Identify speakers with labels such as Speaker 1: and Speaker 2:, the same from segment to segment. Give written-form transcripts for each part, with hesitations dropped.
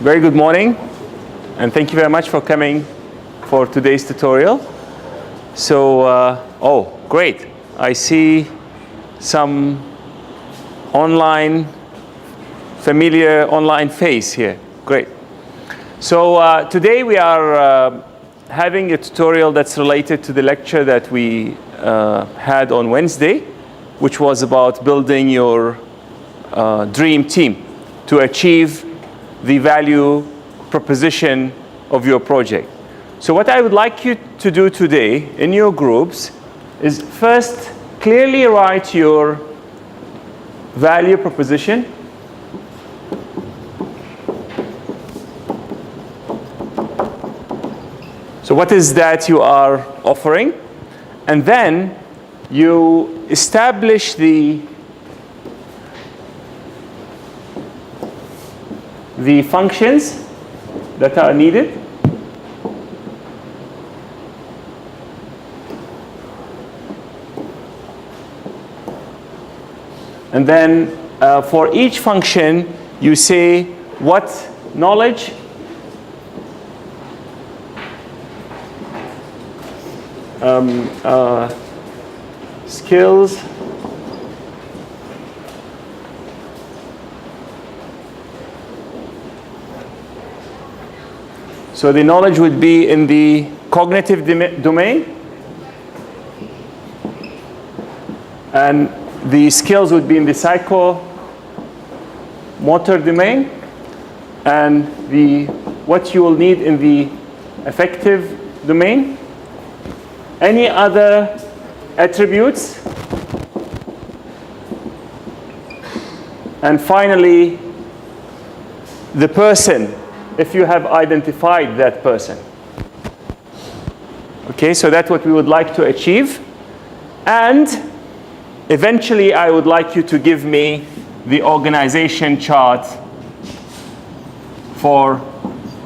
Speaker 1: Very good morning, and thank you very much for coming for today's tutorial. So, oh, great. I see some familiar online face here. Great. So today we are having a tutorial that's related to the lecture that we had on Wednesday, which was about building your dream team to achieve the value proposition of your project. So what I would like you to do today in your groups is first clearly write your value proposition. So what is that you are offering? And then you establish the functions that are needed. And then for each function, you say what knowledge, skills, so the knowledge would be in the cognitive domain, and the skills would be in the psychomotor domain, and what you will need in the affective domain. Any other attributes? And finally, the person, if you have identified that person. Okay, so that's what we would like to achieve. And eventually, I would like you to give me the organization chart for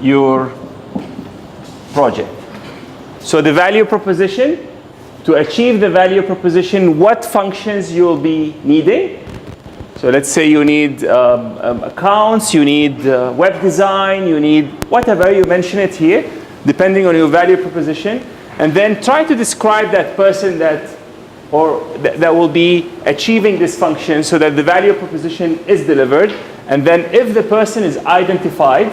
Speaker 1: your project. So the value proposition, to achieve the value proposition, what functions you'll be needing. So let's say you need accounts, you need web design, you need whatever, you mention it here, depending on your value proposition. And then try to describe that person that will be achieving this function so that the value proposition is delivered. And then if the person is identified,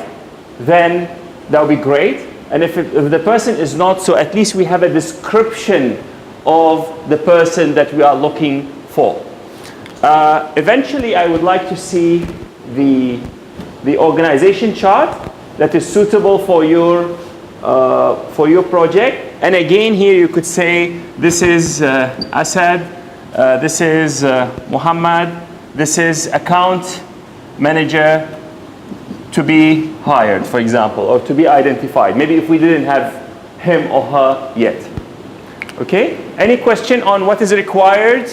Speaker 1: then that would be great. And if the person is not, so at least we have a description of the person that we are looking for. Eventually, I would like to see the organization chart that is suitable for your project. And again, here you could say, this is Asad, this is Muhammad, this is account manager to be hired, for example, or to be identified. Maybe if we didn't have him or her yet. Okay? Any question on what is required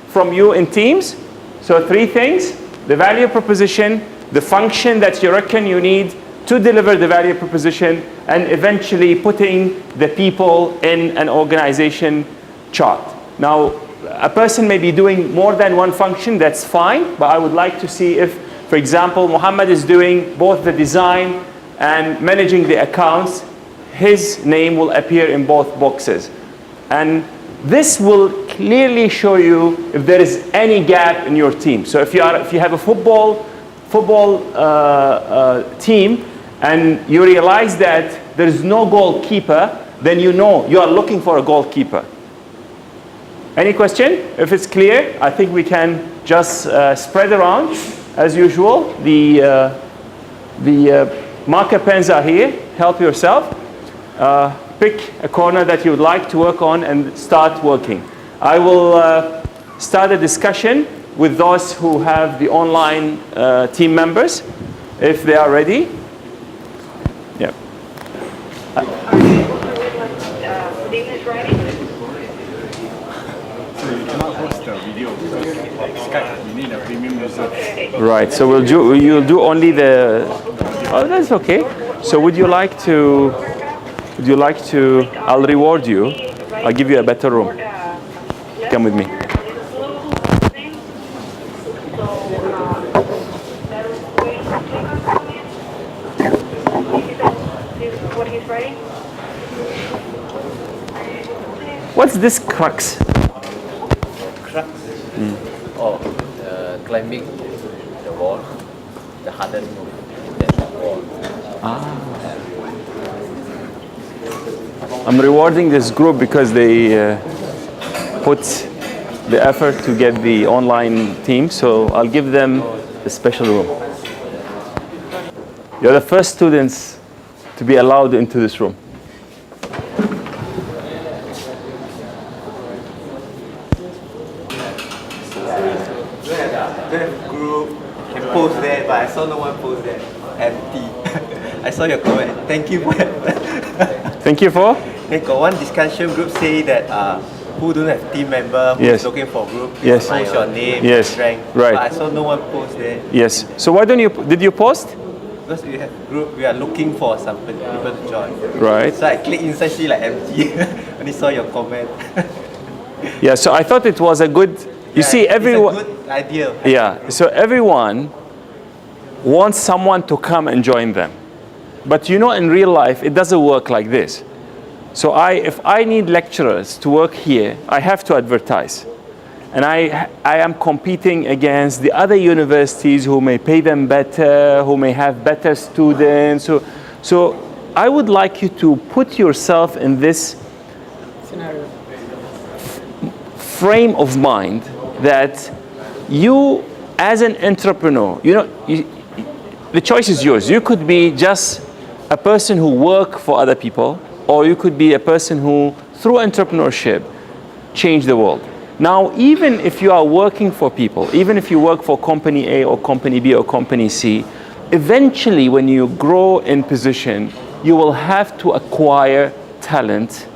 Speaker 1: from you in teams? So 3 things: the value proposition, the function that you reckon you need to deliver the value proposition, and eventually putting the people in an organization chart. Now, a person may be doing more than one function, that's fine, but I would like to see if, for example, Muhammad is doing both the design and managing the accounts, his name will appear in both boxes. And this will clearly show you if there is any gap in your team. So if you have a football team and you realize that there is no goalkeeper, then you know you are looking for a goalkeeper. Any question? If it's clear, I think we can just spread around as usual. The marker pens are here. Help yourself. Pick a corner that you would like to work on and start working. I will start a discussion with those who have the online team members, if they are ready. Yeah. Right. So you'll do only the. Oh, that's okay. So would you like to? I'll reward you. I'll give you a better room. Come with me. What's this crux?
Speaker 2: Crux? Oh, climbing the wall, the hardest move in that wall.
Speaker 1: I'm rewarding this group because they put the effort to get the online team, so I'll give them a special room. You're the first students to be allowed into this room.
Speaker 3: Group can post there, but I saw no one post there. Empty. I saw your comment. Thank you for that.
Speaker 1: Thank you for?
Speaker 3: They got one discussion group say that who don't have team member who is looking for group,
Speaker 1: Yes.
Speaker 3: post your name, rank.
Speaker 1: Right.
Speaker 3: But I saw no one post there.
Speaker 1: Yes. So why don't you, did you post?
Speaker 3: Because we have group, we are looking for some people to join.
Speaker 1: Right.
Speaker 3: So I click inside, see like empty. Only saw your comment.
Speaker 1: Yeah, so I thought it was a good, you see everyone.
Speaker 3: It's a good idea.
Speaker 1: Yeah, so everyone wants someone to come and join them. But you know, in real life, it doesn't work like this. So if I need lecturers to work here, I have to advertise. And I am competing against the other universities who may pay them better, who may have better students. So I would like you to put yourself in this
Speaker 4: Scenario.
Speaker 1: frame of mind that you, as an entrepreneur, you know, the choice is yours. You could be just a person who works for other people, or you could be a person who, through entrepreneurship, change the world. Now, even if you are working for people, even if you work for company A or company B or company C, eventually when you grow in position, you will have to acquire talent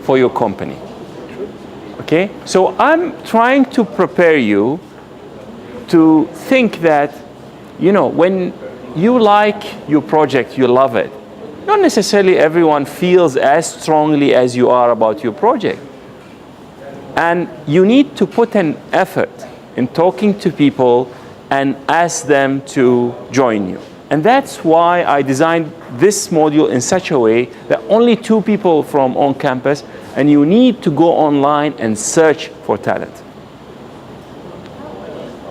Speaker 1: for your company. Okay? So I'm trying to prepare you to think that, you know, when you like your project, you love it. Not necessarily everyone feels as strongly as you are about your project. And you need to put an effort in talking to people and ask them to join you. And that's why I designed this module in such a way that only 2 people from on campus, and you need to go online and search for talent.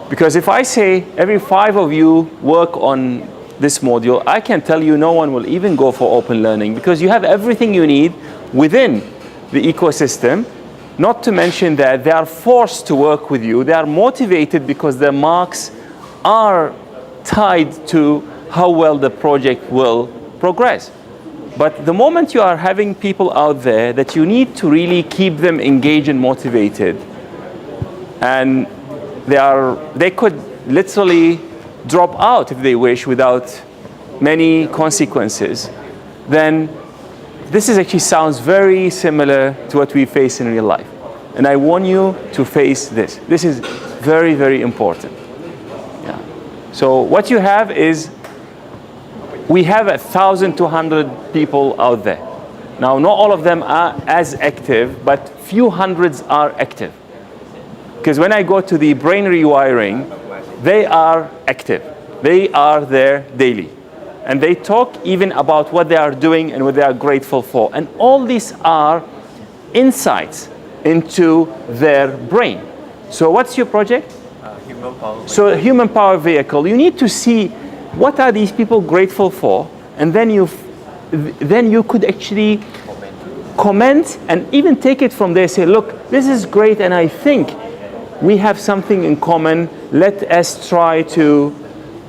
Speaker 1: Because if I say every 5 of you work on this module, I can tell you no one will even go for open learning, because you have everything you need within the ecosystem. Not to mention that they are forced to work with you. They are motivated because their marks are tied to how well the project will progress. But the moment you are having people out there that you need to really keep them engaged and motivated, and they could literally drop out if they wish without many consequences, then this actually sounds very similar to what we face in real life. And I want you to face this. This is very, very important. Yeah. So what you have is, we have 1,200 people out there. Now, not all of them are as active, but few hundreds are active. Because when I go to the brain rewiring, they are active. They are there daily. And they talk even about what they are doing and what they are grateful for. And all these are insights into their brain. So what's your project?
Speaker 3: Human power.
Speaker 1: So human power vehicle. You need to see what are these people grateful for, and then you could actually comment and even take it from there. Say, look, this is great, and I think we have something in common. Let us try to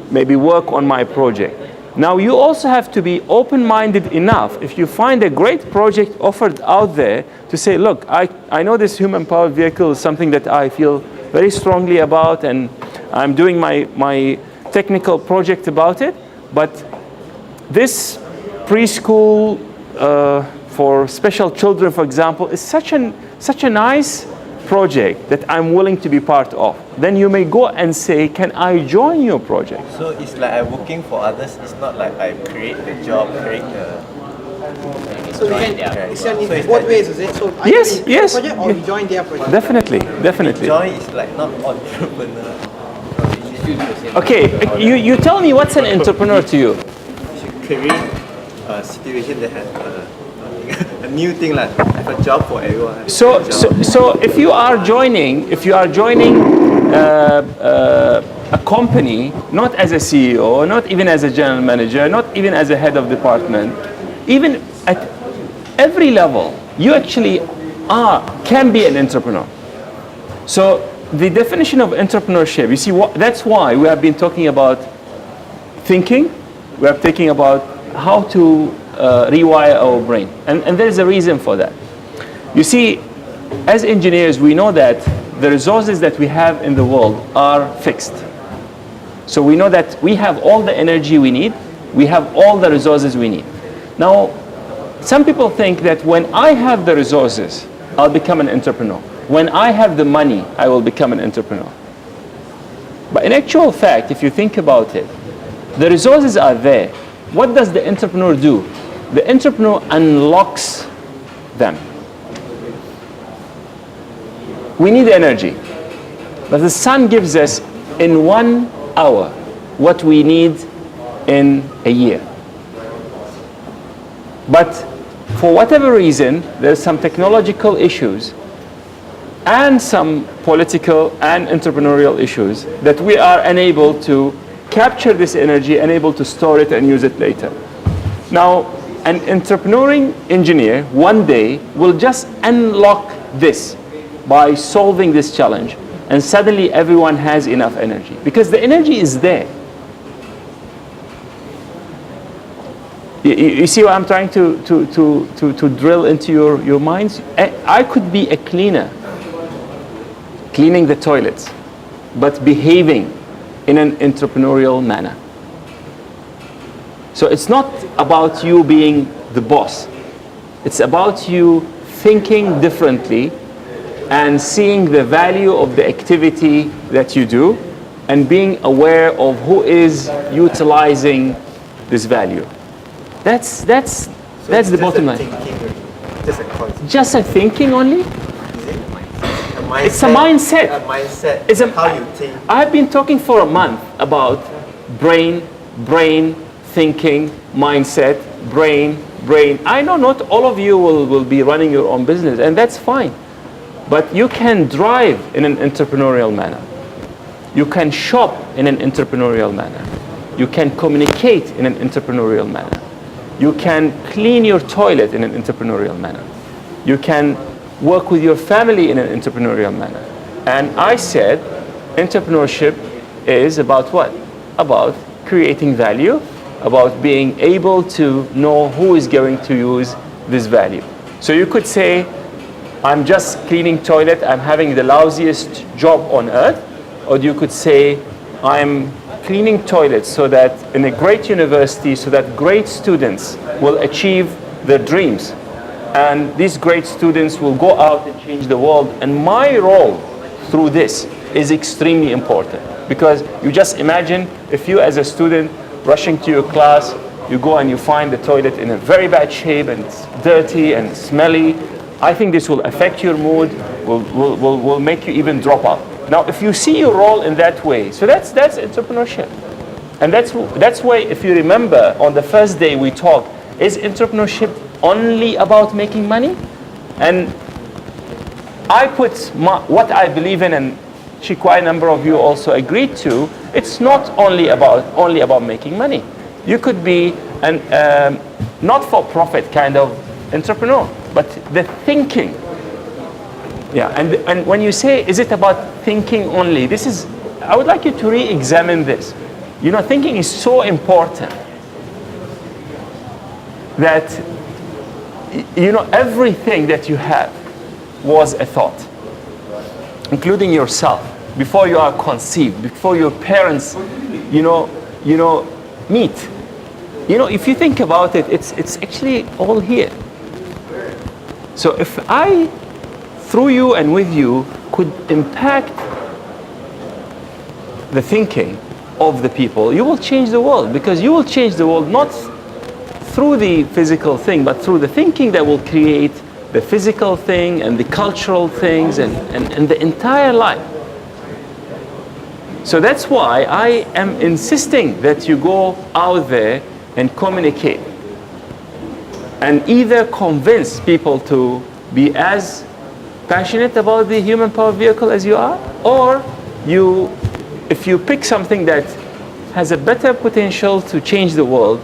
Speaker 1: maybe work on my project. Now, you also have to be open-minded enough, if you find a great project offered out there, to say, look, I know this human power vehicle is something that I feel very strongly about, and I'm doing my technical project about it, but this preschool for special children, for example, is such a nice project that I'm willing to be part of. Then you may go and say, can I join your project?
Speaker 3: So it's like I'm working for others. It's not like I create the job, create the...
Speaker 4: So you can, it's in
Speaker 3: So it's
Speaker 4: both
Speaker 3: like-
Speaker 4: ways, is it? So either
Speaker 1: Yes,
Speaker 4: we
Speaker 1: yes.
Speaker 4: project or you join their project.
Speaker 1: Definitely.
Speaker 3: Join is like not entrepreneur.
Speaker 1: Okay, you tell me, what's an entrepreneur to you?
Speaker 3: You should create a situation that has a new thing like have a job for everyone.
Speaker 1: So if you are joining a company, not as a CEO, not even as a general manager, not even as a head of department, even at every level, you actually can be an entrepreneur. So the definition of entrepreneurship, you see, that's why we have been talking about thinking. We are talking about how to rewire our brain, and there is a reason for that. You see, as engineers, we know that the resources that we have in the world are fixed. So we know that we have all the energy we need, we have all the resources we need. Now, some people think that when I have the resources, I'll become an entrepreneur. When I have the money, I will become an entrepreneur. But in actual fact, if you think about it, the resources are there. What does the entrepreneur do? The entrepreneur unlocks them. We need energy, but the sun gives us in 1 hour what we need in a year. But for whatever reason, there's some technological issues and some political and entrepreneurial issues that we are unable to capture this energy and able to store it and use it later. Now, an entrepreneuring engineer one day will just unlock this by solving this challenge, and suddenly everyone has enough energy because the energy is there. You see what I'm trying to drill into your minds? I could be a cleaner, cleaning the toilets, but behaving in an entrepreneurial manner. So it's not about you being the boss. It's about you thinking differently and seeing the value of the activity that you do and being aware of who is utilizing this value. That's the bottom line.
Speaker 3: Just a concept.
Speaker 1: Just a thinking only? It's a mindset.
Speaker 3: A mindset.
Speaker 1: It's
Speaker 3: how you think.
Speaker 1: I've been talking for a month about brain, thinking, mindset, brain. I know not all of you will be running your own business, and that's fine. But you can drive in an entrepreneurial manner. You can shop in an entrepreneurial manner. You can communicate in an entrepreneurial manner. You can clean your toilet in an entrepreneurial manner. You can work with your family in an entrepreneurial manner. And I said entrepreneurship is about what? About creating value, about being able to know who is going to use this value. So you could say, I'm just cleaning toilet, I'm having the lousiest job on earth. Or you could say, I'm cleaning toilets so that in a great university, so that great students will achieve their dreams. And these great students will go out and change the world. And my role through this is extremely important. Because you just imagine if you as a student rushing to your class, you go and you find the toilet in a very bad shape and it's dirty and smelly. I think this will affect your mood, will make you even drop out. Now, if you see your role in that way, so that's entrepreneurship. And that's why, if you remember, on the first day we talked, is entrepreneurship only about making money? And I put what I believe in, and quite a number of you also agreed to, it's not only about making money. You could be an not-for-profit kind of entrepreneur, but the thinking. Yeah, and when you say, is it about thinking only? I would like you to re-examine this. You know, thinking is so important that, you know, everything that you have was a thought, including yourself, before you are conceived, before your parents, you know, meet. You know, if you think about it, it's actually all here. So if I, through you and with you, could impact the thinking of the people, you will change the world, because you will change the world not through the physical thing, but through the thinking that will create the physical thing and the cultural things and the entire life. So that's why I am insisting that you go out there and communicate and either convince people to be as passionate about the human powered vehicle as you are, or if you pick something that has a better potential to change the world,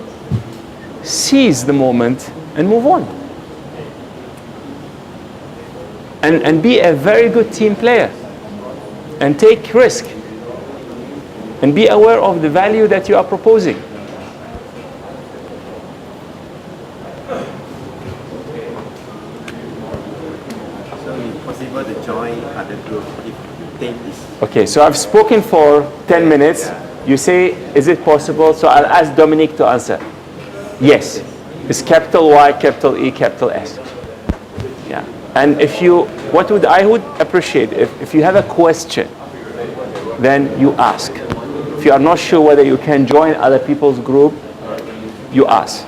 Speaker 1: seize the moment and move on. And be a very good team player and take risk and be aware of the value that you are proposing.
Speaker 3: So it's possible to join other group if you think this.
Speaker 1: Okay, so I've spoken for 10 minutes. You say, is it possible? So I'll ask Dominique to answer. Yes. It's capital Y, capital E, capital S. Yeah. And I would appreciate if you have a question, then you ask. If you are not sure whether you can join other people's group, you ask.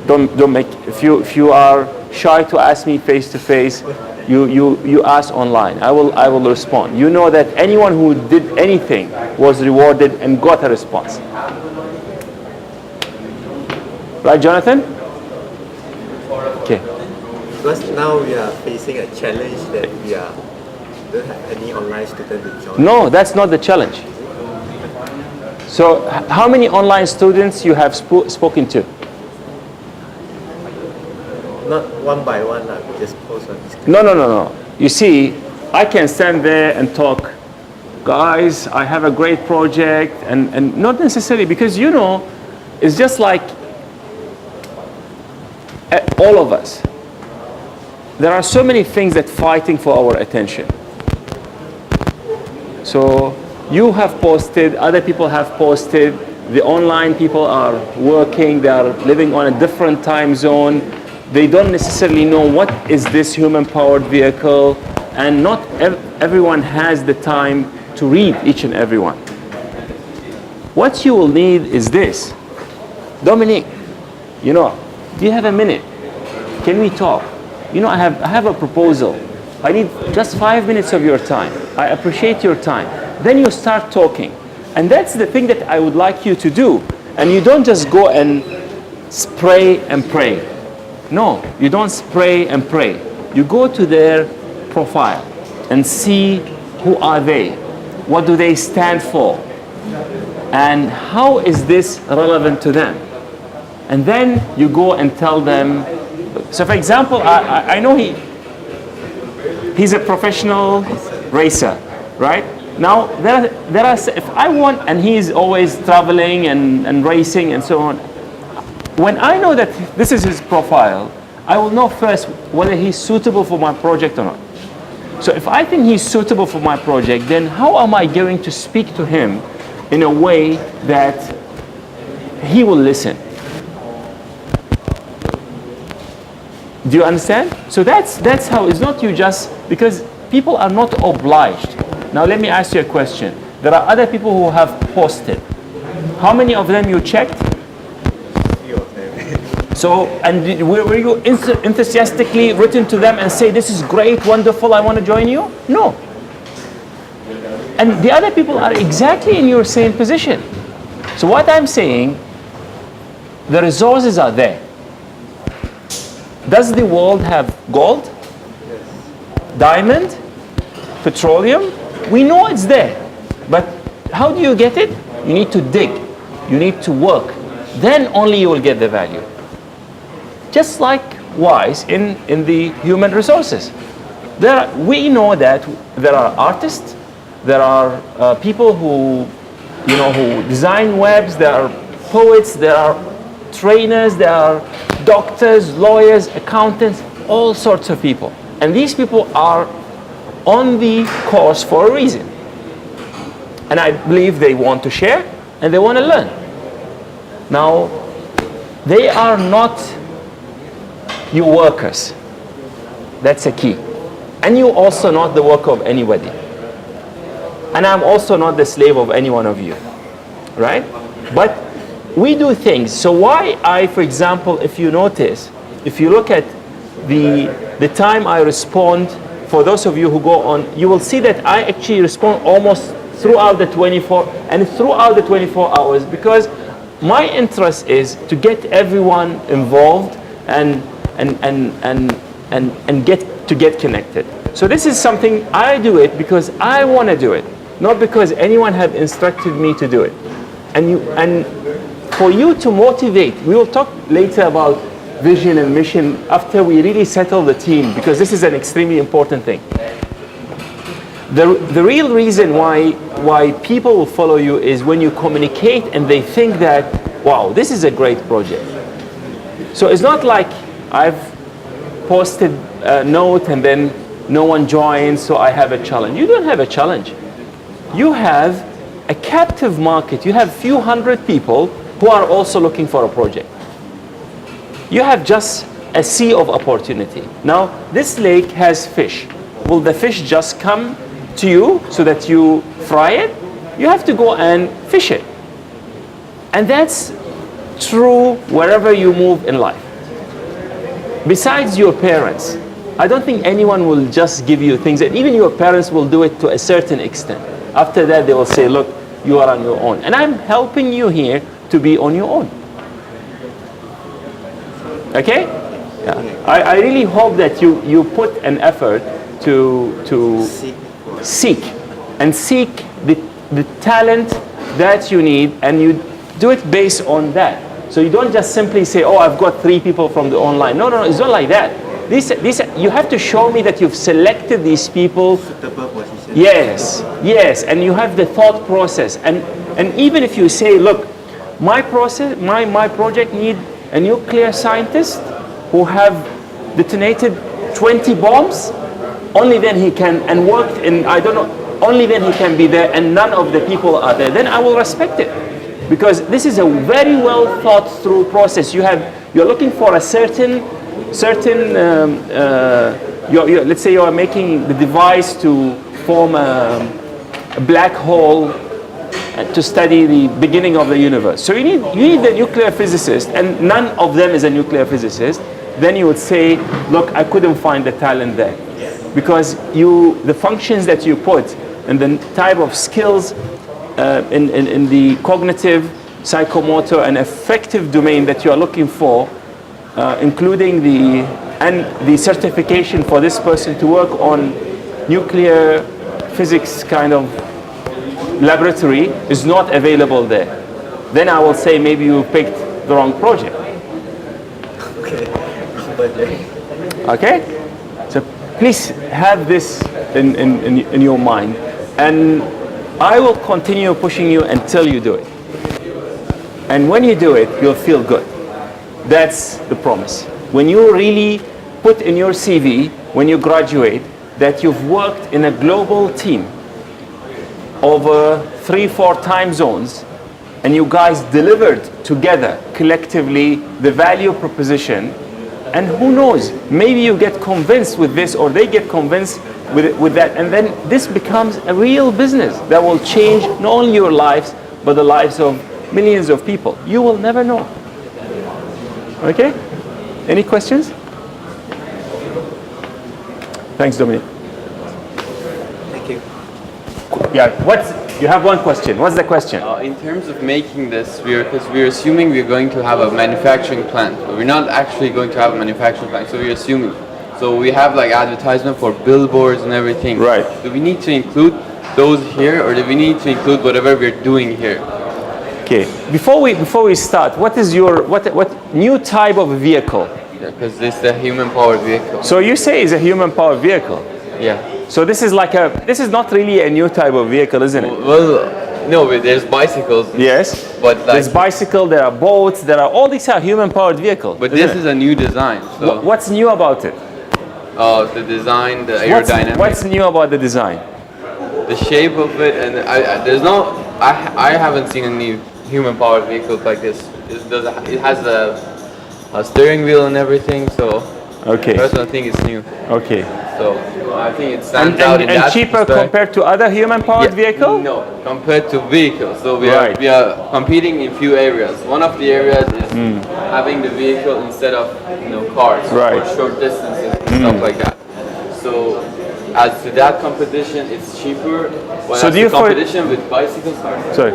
Speaker 1: If you are shy to ask me face to face, you ask online. I will respond. You know that anyone who did anything was rewarded and got a response. Right, Jonathan? Okay.
Speaker 3: Because now we are facing a challenge that we don't have any online student to join.
Speaker 1: No, that's not the challenge. So how many online students you have spoken to?
Speaker 3: Not one by one, we just post on this.
Speaker 1: No. You see, I can stand there and talk, guys, I have a great project, and not necessarily, because it's just like all of us. There are so many things that fighting for our attention. So you have posted, other people have posted, the online people are working, they are living on a different time zone. They don't necessarily know what is this human-powered vehicle, and not everyone has the time to read each and every one. What you will need is this. Dominique, do you have a minute? Can we talk? I have a proposal. I need just 5 minutes of your time. I appreciate your time. Then you start talking. And that's the thing that I would like you to do. And you don't just go and spray and pray. No, you don't spray and pray. You go to their profile and see who are they, what do they stand for, and how is this relevant to them. And then you go and tell them. So for example, I know he's a professional racer, right? Now there are if I want, and he's always traveling and racing and so on. When I know that this is his profile, I will know first whether he's suitable for my project or not. So if I think he's suitable for my project, then how am I going to speak to him in a way that he will listen? Do you understand? So that's how, it's not you just, because people are not obliged. Now let me ask you a question. There are other people who have posted. How many of them you checked? So, and were you enthusiastically written to them and say, this is great, wonderful, I want to join you? No. And the other people are exactly in your same position. So what I'm saying, the resources are there. Does the world have gold? Diamond? Petroleum? We know it's there. But how do you get it? You need to dig. You need to work. Then only you will get the value. Just likewise in the human resources. We know that there are artists, there are people who design webs, there are poets, there are trainers, there are doctors, lawyers, accountants, all sorts of people. And these people are on the course for a reason. And I believe they want to share and they want to learn. Now, they are not your workers. That's a key. And you also not the worker of anybody. And I'm also not the slave of any one of you. Right? But we do things. So why for example, if you notice, if you look at the time I respond, for those of you who go on, you will see that I actually respond almost throughout the 24 hours, because my interest is to get everyone involved and and get connected. So this is something I do it because I want to do it, not because anyone have instructed me to do it. And for you to motivate, we will talk later about vision and mission after we really settle the team, because this is an extremely important thing. The real reason why people will follow you is when you communicate and they think that, wow, this is a great project. So it's not like I've posted a note and then no one joins, so I have a challenge. You don't have a challenge. You have a captive market. You have few hundred people who are also looking for a project. You have just a sea of opportunity. Now, this lake has fish. Will the fish just come to you so that you fry it? You have to go and fish it. And that's true wherever you move in life. Besides your parents, I don't think anyone will just give you things, and even your parents will do it to a certain extent. After that, they will say, look, you are on your own. And I'm helping you here to be on your own. Okay? Yeah. I really hope that you put an effort to seek the talent that you need, and you do it based on that. So you don't just simply say, oh, I've got 3 people from the online. No, it's not like that. You have to show me that you've selected these people. Yes, and you have the thought process. And even if you say, look, my project need a nuclear scientist who have detonated 20 bombs, only then he can, and worked in, I don't know, only then he can be there, and none of the people are there, then I will respect it. Because this is a very well thought through process. You're looking for a certain let's say you are making the device to form a black hole to study the beginning of the universe. So you need the nuclear physicist, and none of them is a nuclear physicist. Then you would say, look, I couldn't find the talent there. Because the functions that you put and the type of skills in the cognitive, psychomotor, and affective domain that you are looking for, including the certification for this person to work on nuclear physics kind of laboratory, is not available there. Then I will say maybe you picked the wrong project. Okay? So please have this in your mind, and I will continue pushing you until you do it. And when you do it, you'll feel good. That's the promise. When you really put in your CV, when you graduate, that you've worked in a global team over 3-4 time zones, and you guys delivered together, collectively, the value proposition, and who knows, maybe you get convinced with this, or they get convinced with that, and then this becomes a real business that will change not only your lives, but the lives of millions of people. You will never know. Okay? Any questions? Thanks, Dominic.
Speaker 3: Thank you.
Speaker 1: Yeah, you have one question. What's the question?
Speaker 5: In terms of making this, because we're assuming we're going to have a manufacturing plant, but we're not actually going to have a manufacturing plant, so we're assuming. So we have like advertisement for billboards and everything.
Speaker 1: Right.
Speaker 5: Do we need to include those here, or do we need to include whatever we're doing here?
Speaker 1: Okay. Before we start, what is your what new type of vehicle?
Speaker 5: Because it's a human-powered vehicle.
Speaker 1: So you say it's a human-powered vehicle.
Speaker 5: Yeah.
Speaker 1: So this is not really a new type of vehicle, isn't it?
Speaker 5: Well, no, but there's bicycles.
Speaker 1: Yes.
Speaker 5: But like,
Speaker 1: there's bicycle, there are boats, all these are human-powered vehicles.
Speaker 5: But this is a new design. So
Speaker 1: what's new about it?
Speaker 5: the design, the aerodynamics.
Speaker 1: What's new about the design?
Speaker 5: The shape of it, and I haven't seen any human-powered vehicles like this. It has a steering wheel and everything, so
Speaker 1: okay.
Speaker 5: I personally think it's new.
Speaker 1: Okay.
Speaker 5: So I think it stands out in that
Speaker 1: cheaper
Speaker 5: respect.
Speaker 1: compared to other human-powered vehicles?
Speaker 5: No, compared to vehicles. So we
Speaker 1: Right.
Speaker 5: are competing in few areas. One of the areas is having the vehicle instead of cars
Speaker 1: Right.
Speaker 5: for short distances and stuff like that. So as to that competition, it's cheaper. But
Speaker 1: So
Speaker 5: as
Speaker 1: do you
Speaker 5: to competition with bicycles,
Speaker 1: Sorry.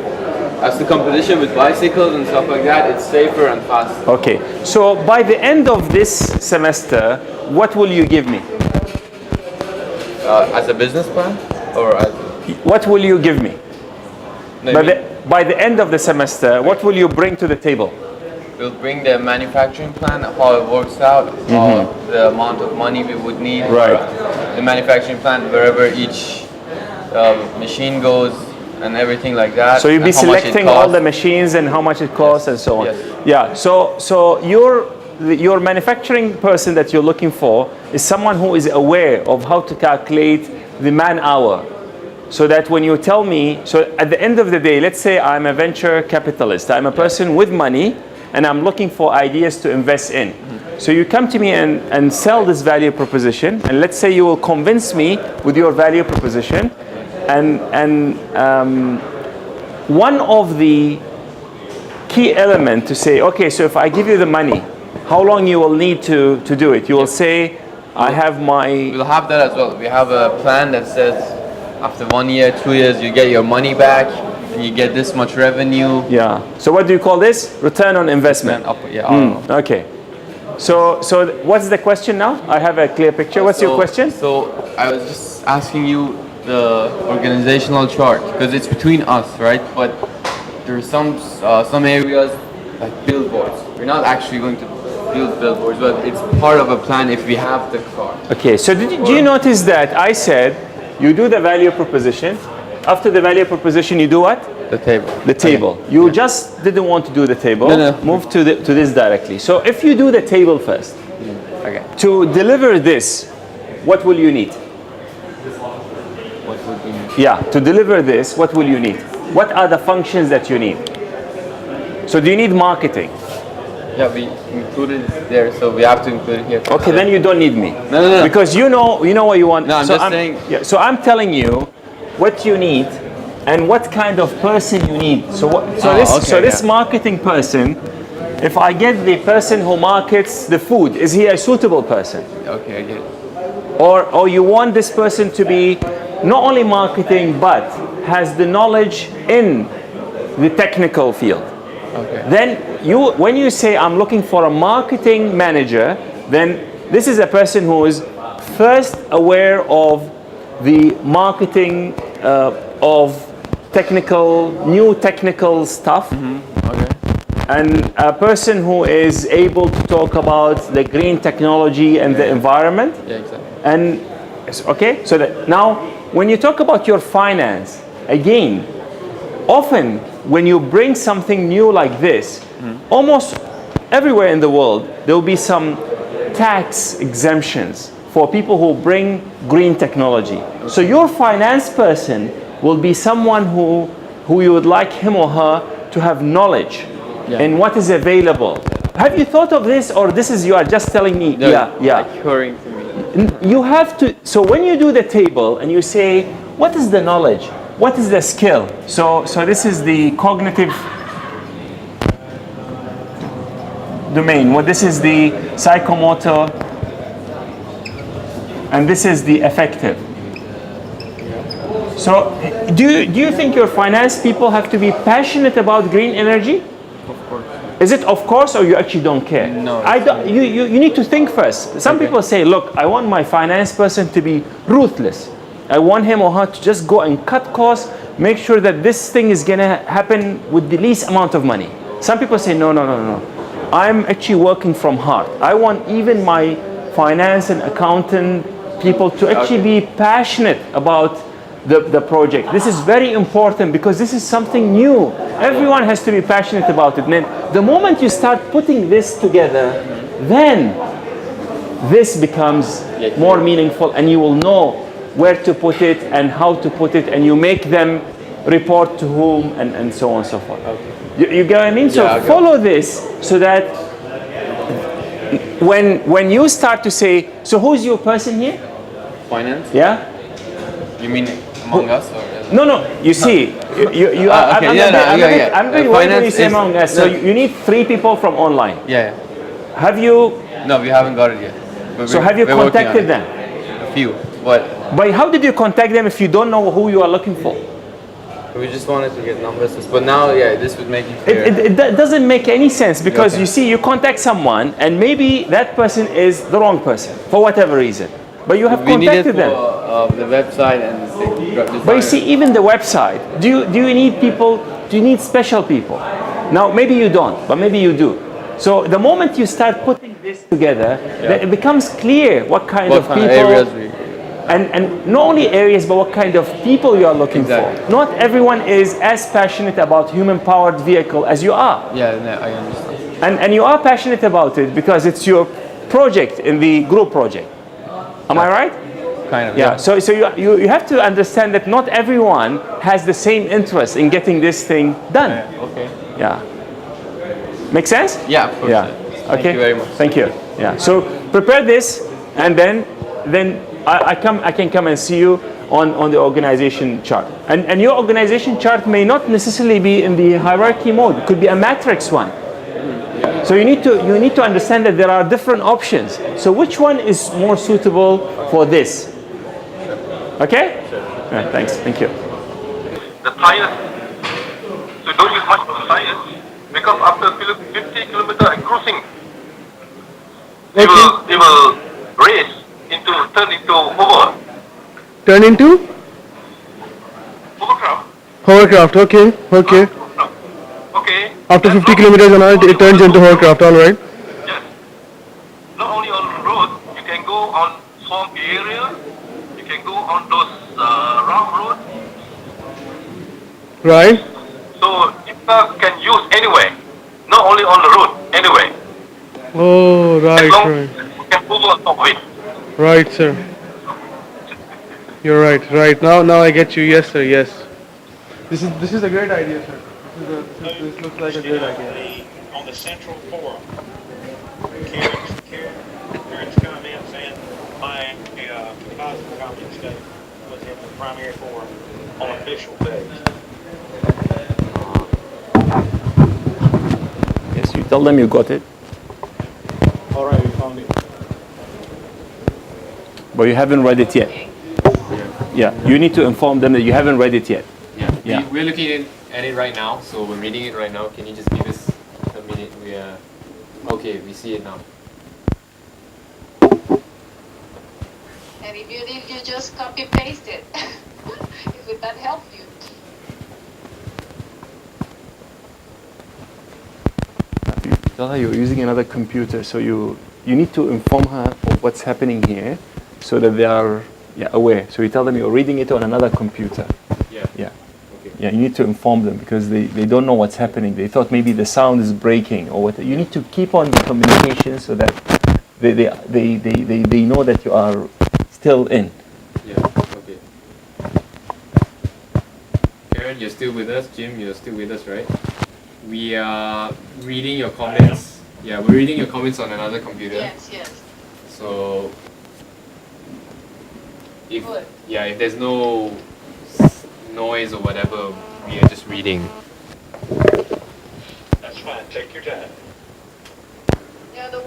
Speaker 5: as to competition with bicycles and stuff like that, it's safer and faster.
Speaker 1: Okay. So by the end of this semester, what will you give me?
Speaker 5: As a business plan, or as
Speaker 1: What will you give me?
Speaker 5: no,
Speaker 1: By the end of the semester, what will you bring to the table?
Speaker 5: we'll bring the manufacturing plan, how it works out, how the amount of money we would need,
Speaker 1: Right.
Speaker 5: the manufacturing plan, wherever each machine goes, and everything like that.
Speaker 1: So you'll be
Speaker 5: and how much it
Speaker 1: selecting all
Speaker 5: costs.
Speaker 1: the machines and how much it costs and so on.
Speaker 5: Yes.
Speaker 1: Yeah. So your manufacturing person that you're looking for is someone who is aware of how to calculate the man hour. So that when you tell me, so at the end of the day, let's say I'm a venture capitalist. I'm a person with money and I'm looking for ideas to invest in. So you come to me and sell this value proposition, and let's say you will convince me with your value proposition, and one of the key element to say, okay, so if I give you the money, how long you will need to do it? You will say, I have my...
Speaker 5: We'll have that as well. We have a plan that says after 1 year, 2 years, you get your money back, and you get this much revenue.
Speaker 1: Yeah. So what do you call this? Return on investment. Okay. So what's the question now? I have a clear picture. What's your question?
Speaker 5: So I was just asking you the organizational chart, because it's between us, right? But there are some areas like billboards. We're not actually going to build billboards, but it's part of a plan if we have the car.
Speaker 1: Okay. So do you notice that I said you do the value proposition. After the value proposition, you do what?
Speaker 5: The table.
Speaker 1: The table.
Speaker 5: Okay.
Speaker 1: You just didn't want to do the table.
Speaker 5: No.
Speaker 1: Move to this directly. So if you do the table first,
Speaker 5: Okay.
Speaker 1: to deliver this, what will you need?
Speaker 5: What would we need?
Speaker 1: Yeah, to deliver this, what will you need? What are the functions that you need? So do you need marketing?
Speaker 5: Yeah, we included it there, so we have to include it here.
Speaker 1: Okay, then you don't need me.
Speaker 5: No.
Speaker 1: Because you know what you want.
Speaker 5: No, I'm
Speaker 1: so
Speaker 5: just saying.
Speaker 1: Yeah, so I'm telling you what you need and what kind of person you need. So this marketing person, if I get the person who markets the food, is he a suitable person?
Speaker 5: Okay, I get it.
Speaker 1: Or you want this person to be not only marketing but has the knowledge in the technical field.
Speaker 5: Okay.
Speaker 1: Then when you say I'm looking for a marketing manager, then this is a person who is first aware of the marketing of new technical stuff.
Speaker 5: Okay.
Speaker 1: And a person who is able to talk about the green technology and the environment.
Speaker 5: Yeah, exactly.
Speaker 1: And okay, so that now when you talk about your finance, again, often when you bring something new like this, almost everywhere in the world, there will be some tax exemptions for people who bring green technology. So your finance person will be someone who you would like him or her to have knowledge in what is available. Have you thought of this, or this is you are just telling me?
Speaker 5: No,
Speaker 1: Yeah.
Speaker 5: Occurring to me.
Speaker 1: You have to, so when you do the table and you say, what is the knowledge? What is the skill? So this is the cognitive domain. Well, this is the psychomotor, and this is the affective. So do you think your finance people have to be passionate about green energy?
Speaker 5: Of course.
Speaker 1: Is it of course, or you actually don't care?
Speaker 5: No.
Speaker 1: You need to think first. Some people say, look, I want my finance person to be ruthless. I want him or her to just go and cut costs, make sure that this thing is gonna happen with the least amount of money. Some people say, no. I'm actually working from heart. I want even my finance and accountant people to actually be passionate about the project. This is very important because this is something new. Everyone has to be passionate about it. And then the moment you start putting this together, then this becomes more meaningful, and you will know where to put it and how to put it, and you make them report to whom, and so on and so forth. You get what I mean? So follow this so that when you start to say, so who's your person here?
Speaker 5: Finance?
Speaker 1: Yeah?
Speaker 5: You mean among us? Or?
Speaker 1: No. You see, I'm very worried when you say among us. So you need 3 people from online.
Speaker 5: Yeah.
Speaker 1: Have you?
Speaker 5: No, we haven't got it yet. But
Speaker 1: So have you
Speaker 5: we're working on
Speaker 1: contacted
Speaker 5: it.
Speaker 1: them?
Speaker 5: A few. What?
Speaker 1: But how did you contact them if you don't know who you are looking for?
Speaker 5: We just wanted to get numbers, but now, yeah, this would make it clear.
Speaker 1: It doesn't make any sense because you see, you contact someone and maybe that person is the wrong person for whatever reason. But you have
Speaker 5: We need it
Speaker 1: contacted them.
Speaker 5: for the website and the
Speaker 1: But you see, even the website, do you need people, do you need special people? Now, maybe you don't, but maybe you do. So the moment you start putting this together, then it becomes clear what kind of people,
Speaker 5: areas we...
Speaker 1: and not only areas, but what kind of people you are looking for. Not everyone is as passionate about human-powered vehicle as you are.
Speaker 5: Yeah, no, I understand.
Speaker 1: And you are passionate about it because it's your project in the group project. Am I right?
Speaker 5: Kind of.
Speaker 1: Yeah. So you have to understand that not everyone has the same interest in getting this thing done.
Speaker 5: Okay.
Speaker 1: Yeah. Make sense?
Speaker 5: Yeah, of course.
Speaker 1: Yeah.
Speaker 5: Thank you very much.
Speaker 1: Thank you. Yeah. So prepare this, and then I can come and see you on the organization chart. And your organization chart may not necessarily be in the hierarchy mode. It could be a matrix one. So you need to understand that there are different options. So which one is more suitable for this? Okay? Sure. Yeah, thanks. Thank you.
Speaker 6: The tires, so don't use much of the tires, because after 50 kilometers and cruising, it will race turn into
Speaker 7: Turn into?
Speaker 6: hovercraft.
Speaker 7: Hovercraft, okay.
Speaker 6: Okay.
Speaker 7: After 50 kilometers an hour, it turns into hovercraft, alright.
Speaker 6: Yes. Not only on the road, you can go on swampy area, you can go on those rough roads.
Speaker 7: Right?
Speaker 6: So you can use anywhere, not only on the road, anywhere.
Speaker 7: Oh,
Speaker 6: As
Speaker 7: right,
Speaker 6: long
Speaker 7: right.
Speaker 6: as you can move on top of it.
Speaker 7: Right, sir. You're right. Now I get you. Yes, sir. Yes. This is a great idea, sir. This looks like a great idea.
Speaker 8: On the central forum, Karen's comment saying my positive comment today was in the primary forum on official page.
Speaker 1: Yes, you tell them you got it.
Speaker 8: All right, we found it.
Speaker 1: But you haven't read it yet. Yeah, you need to inform them that you haven't read it yet.
Speaker 9: Yeah. We're looking at it right now, so we're reading it right now. Can you just give us a minute? Okay, we see it now.
Speaker 10: And if you did, you just copy paste it. Would that help you?
Speaker 1: You tell her you're using another computer, so you need to inform her of what's happening here so that they are aware. So you tell them you're reading it on another computer.
Speaker 9: Yeah. Okay.
Speaker 1: Yeah, you need to inform them because they don't know what's happening. They thought maybe the sound is breaking or what. You need to keep on the communication so that they know that you are still in.
Speaker 9: Yeah, okay. Karen, you're still with us. Jim, you're still with us, right? We are reading your comments. Yeah, we're reading your comments on another computer.
Speaker 10: Yes.
Speaker 9: So, if
Speaker 10: Good.
Speaker 9: if there's no noise or whatever, we are just reading.
Speaker 8: That's fine. Take your time.
Speaker 10: Yeah, the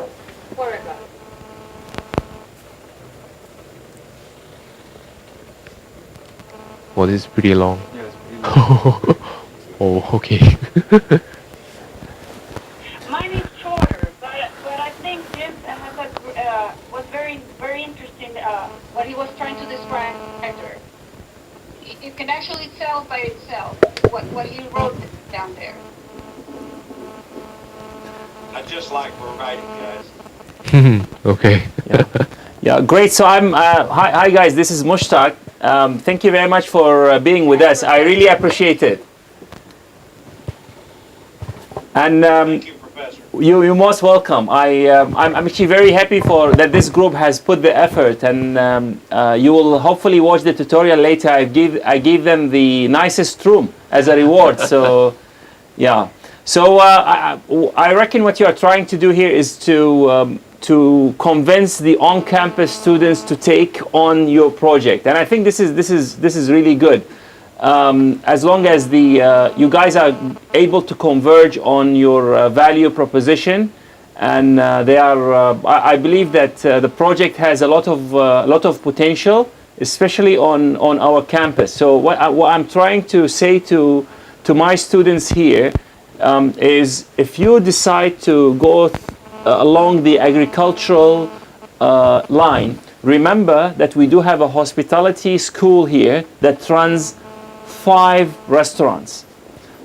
Speaker 10: paragraph.
Speaker 9: Well, this is pretty long.
Speaker 5: Yeah, it's pretty long.
Speaker 9: Oh, okay.
Speaker 11: Mine is shorter, but I think Jim was very interesting. What he was trying to describe better.
Speaker 10: You can actually tell by itself what he wrote down there.
Speaker 8: I just like writing, guys.
Speaker 9: Okay.
Speaker 1: Yeah, great. So hi guys, this is Mushtak. Thank you very much for being with us. I really appreciate it. And
Speaker 8: Thank you, Professor.
Speaker 1: you're most welcome. I'm actually very happy that this group has put the effort, and you will hopefully watch the tutorial later. I gave them the nicest room as a reward. So, yeah. So I reckon what you are trying to do here is to convince the on-campus students to take on your project, and I think this is really good. As long as you guys are able to converge on your value proposition, and I believe that the project has a lot of potential, especially on our campus. So what I'm trying to say to my students here is, if you decide to go along the agricultural line, remember that we do have a hospitality school here that runs 5 restaurants.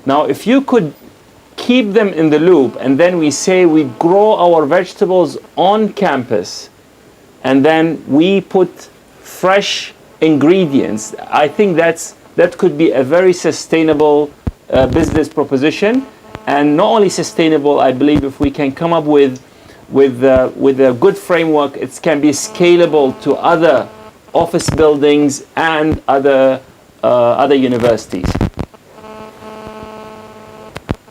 Speaker 1: Now, if you could keep them in the loop, and then we say we grow our vegetables on campus, and then we put fresh ingredients, I think that could be a very sustainable business proposition. And not only sustainable, I believe if we can come up with a good framework, it can be scalable to other office buildings and other universities.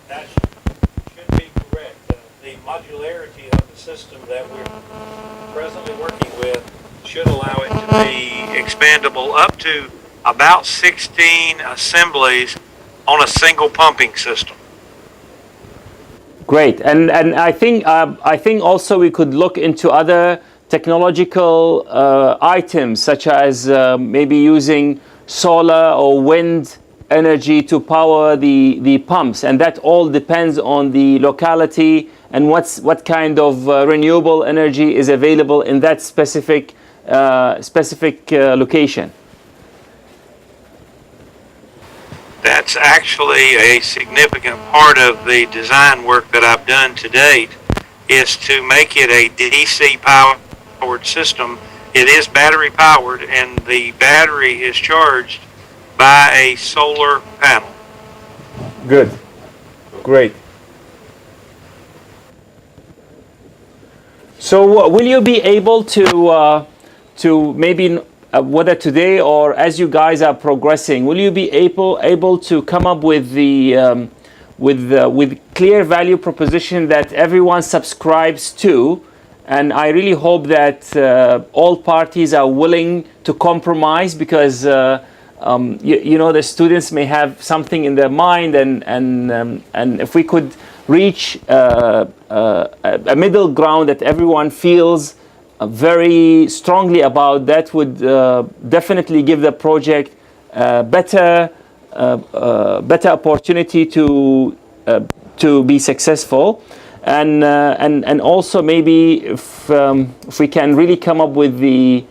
Speaker 8: That should be correct. The modularity of the system that we're presently working with should allow it to be expandable up to about 16 assemblies on a single pumping system.
Speaker 1: Great, and I think also we could look into other technological items, such as maybe using solar or wind energy to power the pumps, and that all depends on the locality and what kind of renewable energy is available in that specific location.
Speaker 8: That's actually a significant part of the design work that I've done to date, is to make it a DC powered system. It is battery powered, and the battery is charged by a solar panel.
Speaker 1: Good, great. So will you be able to maybe, whether today or as you guys are progressing, will you be able to come up with with clear value proposition that everyone subscribes to? And I really hope that all parties are willing to compromise, because you know, the students may have something in their mind, and if we could reach a middle ground that everyone feels very strongly about, that would definitely give the project better opportunity to be successful. And also maybe if we can really come up with the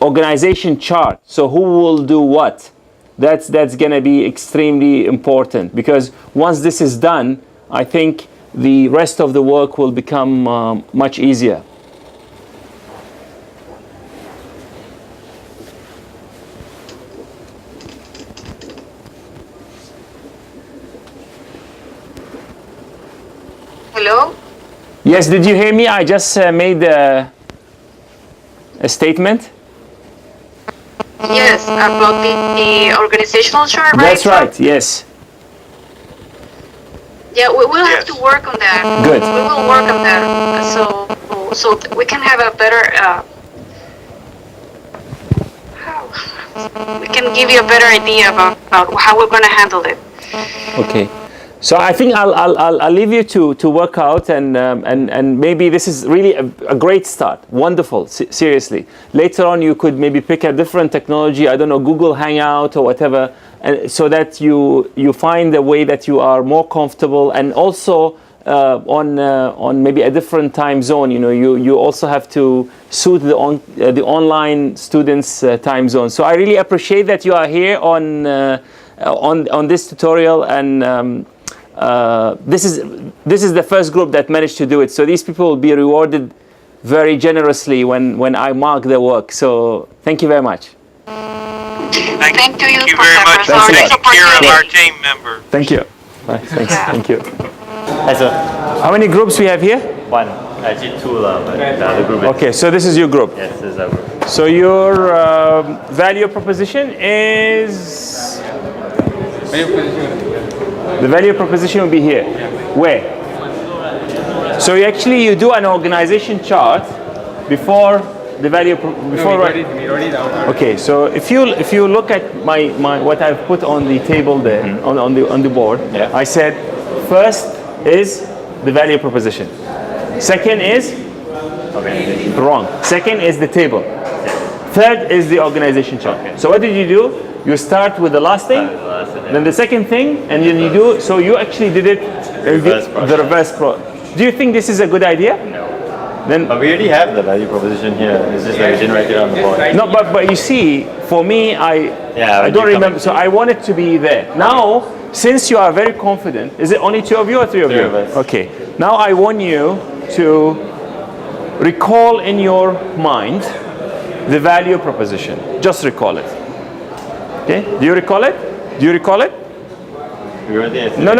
Speaker 1: organization chart, so who will do what, that's going to be extremely important, because once this is done, I think the rest of the work will become much easier.
Speaker 10: Hello?
Speaker 1: Yes, did you hear me? I just made a statement.
Speaker 10: Yes, about the organizational chart, right?
Speaker 1: That's right, yes.
Speaker 10: Yeah, we will have to work on that.
Speaker 1: Good.
Speaker 10: We will work on that, so we can have a better. We can give you a better idea about how we're going to handle it.
Speaker 1: Okay. So I think I'll leave you to work out, and maybe this is really a great start. Wonderful, seriously. Later on, you could maybe pick a different technology. I don't know, Google Hangout or whatever, and so that you find a way that you are more comfortable, and also on maybe a different time zone. You know, you also have to suit the online students' time zone. So I really appreciate that you are here on this tutorial, and this is the first group that managed to do it. So these people will be rewarded very generously when I mark their work. So thank you very much.
Speaker 10: Thank you
Speaker 8: very much for taking care of our team member.
Speaker 1: Thank you. Bye. Thanks.
Speaker 10: Yeah.
Speaker 1: Thank you.
Speaker 12: Hi, sir.
Speaker 1: How many groups we have here?
Speaker 12: One. Actually two, but the other group is...
Speaker 1: Okay, so this is your group.
Speaker 12: Yes, this is our group.
Speaker 1: So your value proposition is... The value proposition will be here. Where? So you do an organization chart before the value Okay, so if you look at my what I've put on the table there, on the board,
Speaker 12: Yeah.
Speaker 1: I said first is the value proposition. Second is wrong. Second is the table. Third is the organization chart.
Speaker 12: Okay.
Speaker 1: So what did you do? You start with the last thing, then the second thing, and then you do, so you actually did it the reverse pro. Do you think this is a good idea?
Speaker 12: No.
Speaker 1: Then,
Speaker 12: But we already have the value proposition here. It's just that we generate it on the board.
Speaker 1: no, but you see, for me, I don't remember, so I want it to be there. Now, since you are very confident, is it only 2 of you or 3 of you?
Speaker 12: Three of us.
Speaker 1: Okay. Now I want you to recall in your mind the value proposition. Just recall it. Okay? Do you recall it? Do you recall it?
Speaker 12: We were there.
Speaker 1: No.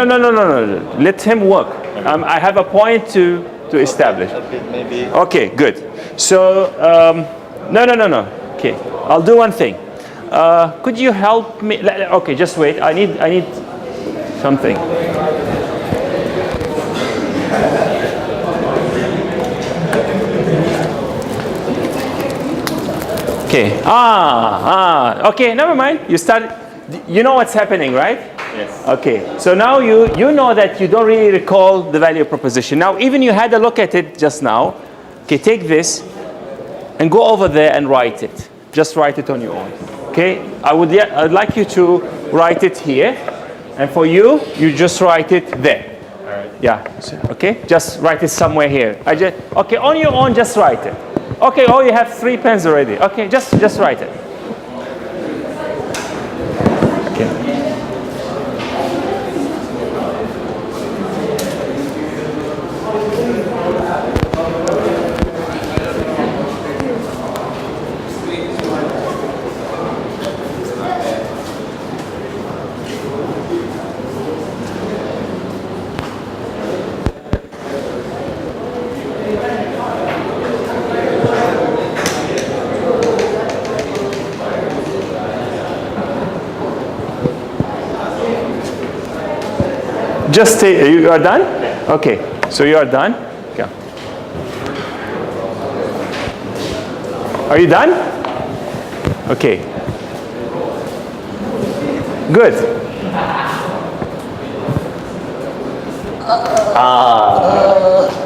Speaker 1: Let him work. I have a point to establish.
Speaker 12: Okay, maybe.
Speaker 1: Okay, good. So, no. Okay, I'll do one thing. Could you help me? Okay, just wait. I need something. Okay. Okay, never mind. You start. You know what's happening, right?
Speaker 12: Yes.
Speaker 1: Okay. So now you know that you don't really recall the value proposition. Now, even you had a look at it just now. Okay, take this and go over there and write it. Just write it on your own. Okay. I'd like you to write it here, and for you just write it there.
Speaker 12: All right.
Speaker 1: Yeah. Okay. Just write it somewhere here. Okay. On your own, just write it. Okay. Oh, you have 3 pens already. Okay. Just write it. Okay. Just say, you are done? Okay, so you are done? Okay. Are you done? Okay. Good.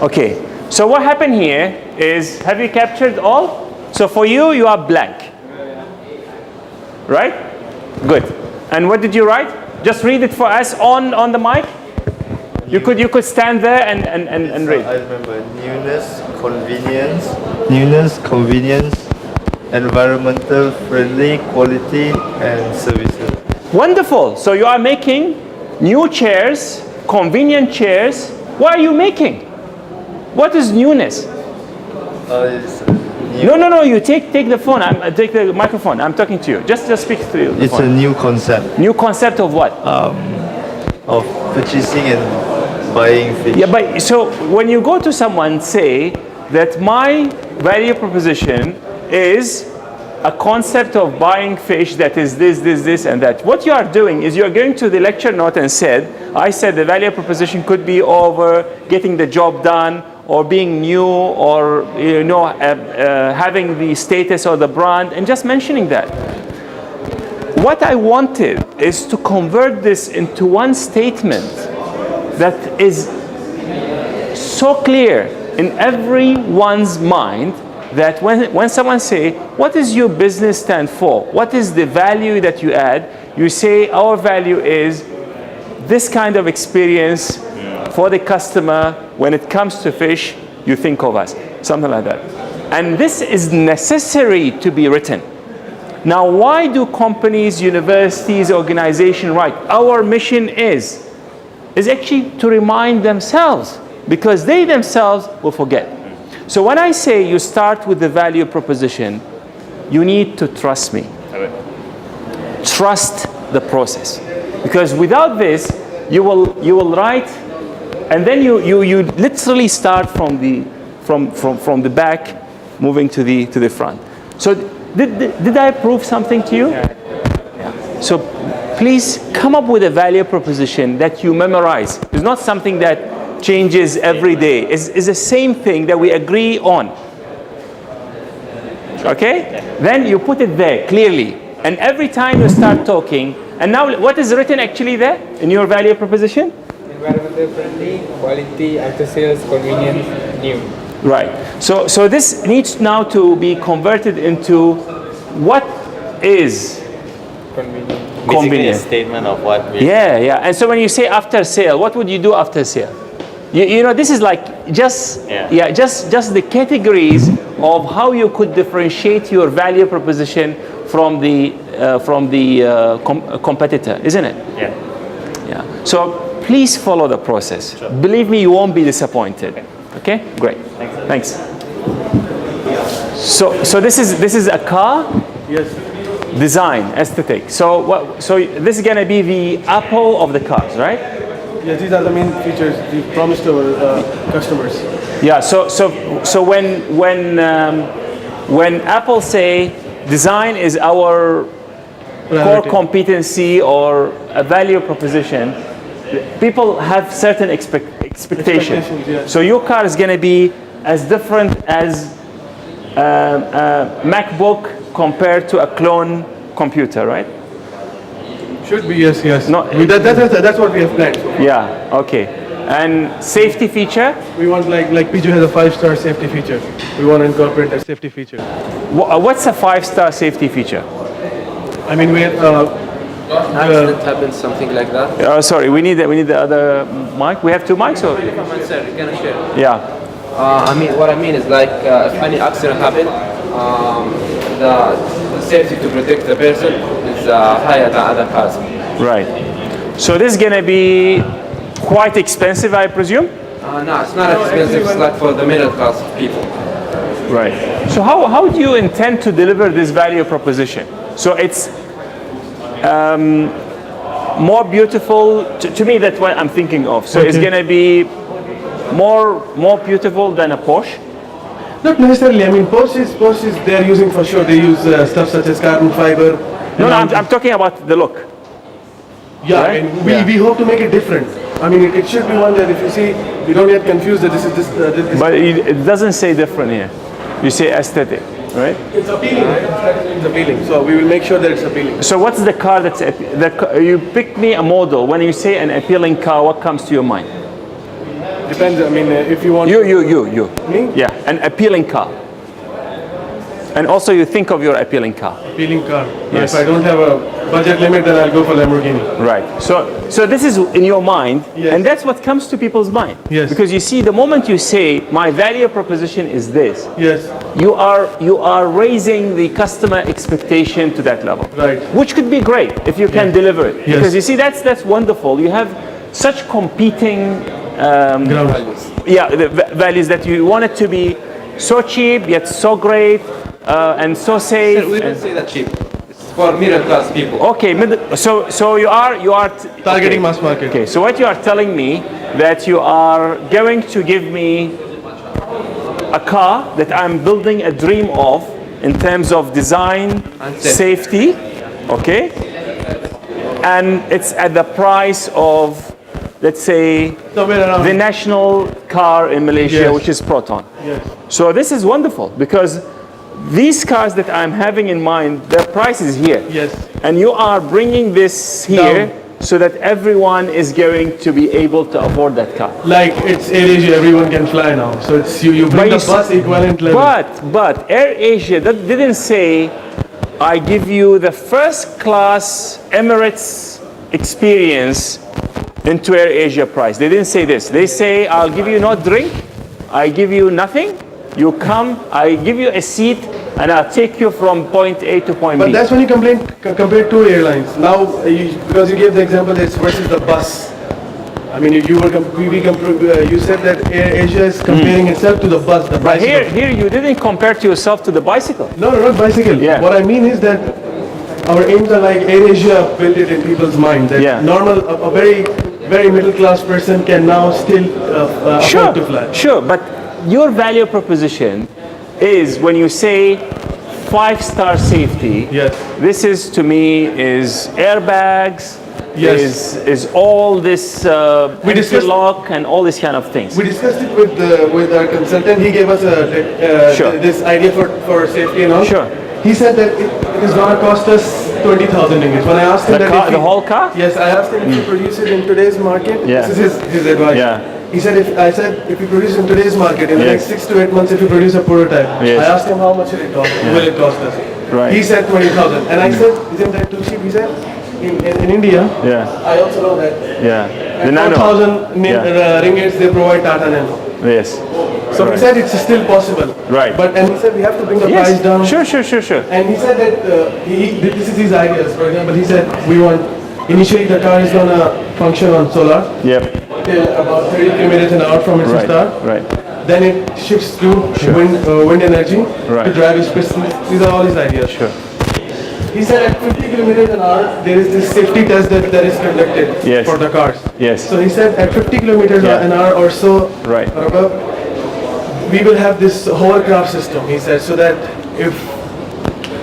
Speaker 1: Okay, so what happened here is, have you captured all? So for you, you are blank. Right? Good. And what did you write? Just read it for us on the mic. You could stand there and read.
Speaker 13: I remember newness, convenience, environmental friendly, quality, and services.
Speaker 1: Wonderful. So you are making new chairs, convenient chairs. What are you making? What is newness?
Speaker 13: It's
Speaker 1: No. You take the phone. Take the microphone. I'm talking to you. Just speak to you.
Speaker 13: It's a new concept.
Speaker 1: New concept of what?
Speaker 13: Of purchasing and buying fish.
Speaker 1: Yeah, but so when you go to someone, say that my value proposition is a concept of buying fish that is this, and that. What you are doing is you are going to the lecture note and I said the value proposition could be over getting the job done, or being new, or having the status or the brand, and just mentioning that. What I wanted is to convert this into one statement that is so clear in everyone's mind that when someone say, what does your business stand for? What is the value that you add? You say, our value is this kind of experience for the customer. When it comes to fish, you think of us. Something like that. And this is necessary to be written. Now, why do companies, universities, organizations write? Our mission is actually to remind themselves, because they themselves will forget. So when I say you start with the value proposition, you need to trust me. Trust the process. Because without this, you will write, and then you literally start from the back, moving to the front. So did I prove something to you? Yeah. So please come up with a value proposition that you memorize. It's not something that changes every day. It's the same thing that we agree on. Okay? Then you put it there clearly. And every time you start talking, and now what is written actually there in your value proposition?
Speaker 14: Environmental friendly, quality, after sales, convenience, new.
Speaker 1: Right. So this needs now to be converted into what is
Speaker 3: Basically a
Speaker 1: convenient?
Speaker 3: statement of what we
Speaker 1: Yeah. And so when you say after sale, what would you do after sale? You know, this is like just the categories of how you could differentiate your value proposition from the competitor, isn't it? Yeah. So please follow the process.
Speaker 3: Sure.
Speaker 1: Believe me, you won't be disappointed. Okay? Great. Thanks. So this is a car.
Speaker 7: Yes.
Speaker 1: Design, aesthetic. So this is gonna be the Apple of the cars, right?
Speaker 7: Yeah, these are the main features we promised to our customers.
Speaker 1: Yeah. So when Apple say design is our core competency or a value proposition, people have certain expectations.
Speaker 7: Yes.
Speaker 1: So your car is going to be as different as a MacBook compared to a clone computer, right?
Speaker 7: Should be, yes.
Speaker 1: No,
Speaker 7: that's what we have planned.
Speaker 1: Yeah, okay. And safety feature?
Speaker 7: We want like Piju has a 5-star safety feature. We want to incorporate that safety feature.
Speaker 1: What's a 5-star safety feature?
Speaker 7: I mean, we
Speaker 2: accident happens, something like that.
Speaker 1: Sorry, we need the other mic. We have 2 mics, or?
Speaker 2: Sir, you can share.
Speaker 1: Yeah.
Speaker 2: What I mean is like if any accident happens, the safety to protect the person is higher than other cars.
Speaker 1: Right. So this is going to be quite expensive, I presume?
Speaker 2: No, it's not expensive. It's like for the middle class people.
Speaker 1: Right. So how do you intend to deliver this value proposition? So it's more beautiful. To me, that's what I'm thinking of. So it's going to be more beautiful than a Porsche?
Speaker 7: Not necessarily. I mean, Porsches they're using for sure. They use stuff such as carbon fiber.
Speaker 1: No, I'm talking about the look.
Speaker 7: Yeah,
Speaker 1: right?
Speaker 7: I mean, we hope to make it different. I mean, it should be one that if you see, you don't get confused that this is this.
Speaker 1: But it doesn't say different here. You say aesthetic, right?
Speaker 7: It's appealing. It's appealing. So we will make sure that it's appealing.
Speaker 1: So what's the car that's you pick me a model. When you say an appealing car, what comes to your mind?
Speaker 7: Depends. I mean, if you want.
Speaker 1: You.
Speaker 7: Me?
Speaker 1: Yeah, an appealing car. And also you think of your appealing car.
Speaker 7: Appealing car.
Speaker 1: Yes.
Speaker 7: If I don't have a budget limit, then I'll go for Lamborghini.
Speaker 1: Right. So this is in your mind,
Speaker 7: yes.
Speaker 1: And that's what comes to people's mind.
Speaker 7: Yes.
Speaker 1: Because you see, the moment you say my value proposition is this,
Speaker 7: yes,
Speaker 1: you are raising the customer expectation to that level.
Speaker 7: Right.
Speaker 1: Which could be great if you can deliver it.
Speaker 7: Yes.
Speaker 1: Because you see, that's wonderful. You have such competing
Speaker 7: values.
Speaker 1: Yeah, the values that you want it to be so cheap yet so great and so safe.
Speaker 2: Sir, we don't say that cheap. It's for middle class people.
Speaker 1: Okay, so you are
Speaker 7: targeting mass market.
Speaker 1: Okay, so what you are telling me that you are going to give me a car that I'm building a dream of in terms of design, safety, okay, and it's at the price of, let's say, the national car in Malaysia,
Speaker 7: yes.
Speaker 1: which is Proton.
Speaker 7: Yes.
Speaker 1: So this is wonderful because these cars that I'm having in mind, their price is here.
Speaker 7: Yes.
Speaker 1: And you are bringing this here so that everyone is going to be able to afford that car.
Speaker 7: Like it's AirAsia, everyone can fly now. So it's you bring the bus equivalent level.
Speaker 1: But AirAsia that didn't say, I give you the first class Emirates experience into AirAsia price. They didn't say this. They say, I'll give you no drink, I give you nothing, you come, I give you a seat, and I'll take you from point A to point B.
Speaker 7: But that's when you compare two airlines. Now, because you gave the example, it's versus the bus. I mean, you said that AirAsia is comparing itself to the bus, the
Speaker 1: but
Speaker 7: bicycle.
Speaker 1: here you didn't compare to yourself to the bicycle.
Speaker 7: No, not bicycle.
Speaker 1: Yeah.
Speaker 7: What I mean is that our aims are like AirAsia built it in people's mind. That normal, a very middle class person can now still afford to fly.
Speaker 1: Sure, but your value proposition is when you say 5-star safety.
Speaker 7: Yes.
Speaker 1: This is to me is airbags.
Speaker 7: Yes.
Speaker 1: Is all this lock and all these kind of things.
Speaker 7: We discussed it with our consultant. He gave us this idea for safety and all.
Speaker 1: Sure.
Speaker 7: He said that it is going to cost us 20,000 English. When I asked him
Speaker 1: the whole car?
Speaker 7: Yes, I asked him if you produce it in today's market.
Speaker 1: Yeah.
Speaker 7: This is his advice.
Speaker 1: Yeah.
Speaker 7: He said if you produce in today's market in the
Speaker 1: Yes.
Speaker 7: next 6 to 8 months, if you produce a prototype,
Speaker 1: Yes.
Speaker 7: I asked him how much will it cost us.
Speaker 1: Right.
Speaker 7: He said 20,000. And I said, isn't that too cheap? He said, in India,
Speaker 1: Yeah.
Speaker 7: I also know that.
Speaker 1: Yeah. The
Speaker 7: At
Speaker 1: Nano.
Speaker 7: 4,000 ringgits, they provide Tata Nano.
Speaker 1: Yes.
Speaker 7: So he
Speaker 1: Right.
Speaker 7: said it's still possible.
Speaker 1: Right.
Speaker 7: And he said we have to bring the
Speaker 1: Yes.
Speaker 7: price down.
Speaker 1: Sure.
Speaker 7: And he said that this is his ideas. For example, he said initially the car is gonna function on solar
Speaker 1: Yep.
Speaker 7: till about 30 kilometers an hour from its
Speaker 1: Right.
Speaker 7: start.
Speaker 1: Right.
Speaker 7: Then it shifts to wind energy
Speaker 1: Right.
Speaker 7: to drive its pistons. These are all his ideas.
Speaker 1: Sure.
Speaker 7: He said at 50 kilometers an hour, there is this safety test that is conducted
Speaker 1: Yes.
Speaker 7: for the cars.
Speaker 1: Yes.
Speaker 7: So he said at 50 kilometers an hour or so,
Speaker 1: Right.
Speaker 7: or above, we will have this hovercraft system, he said, so that if,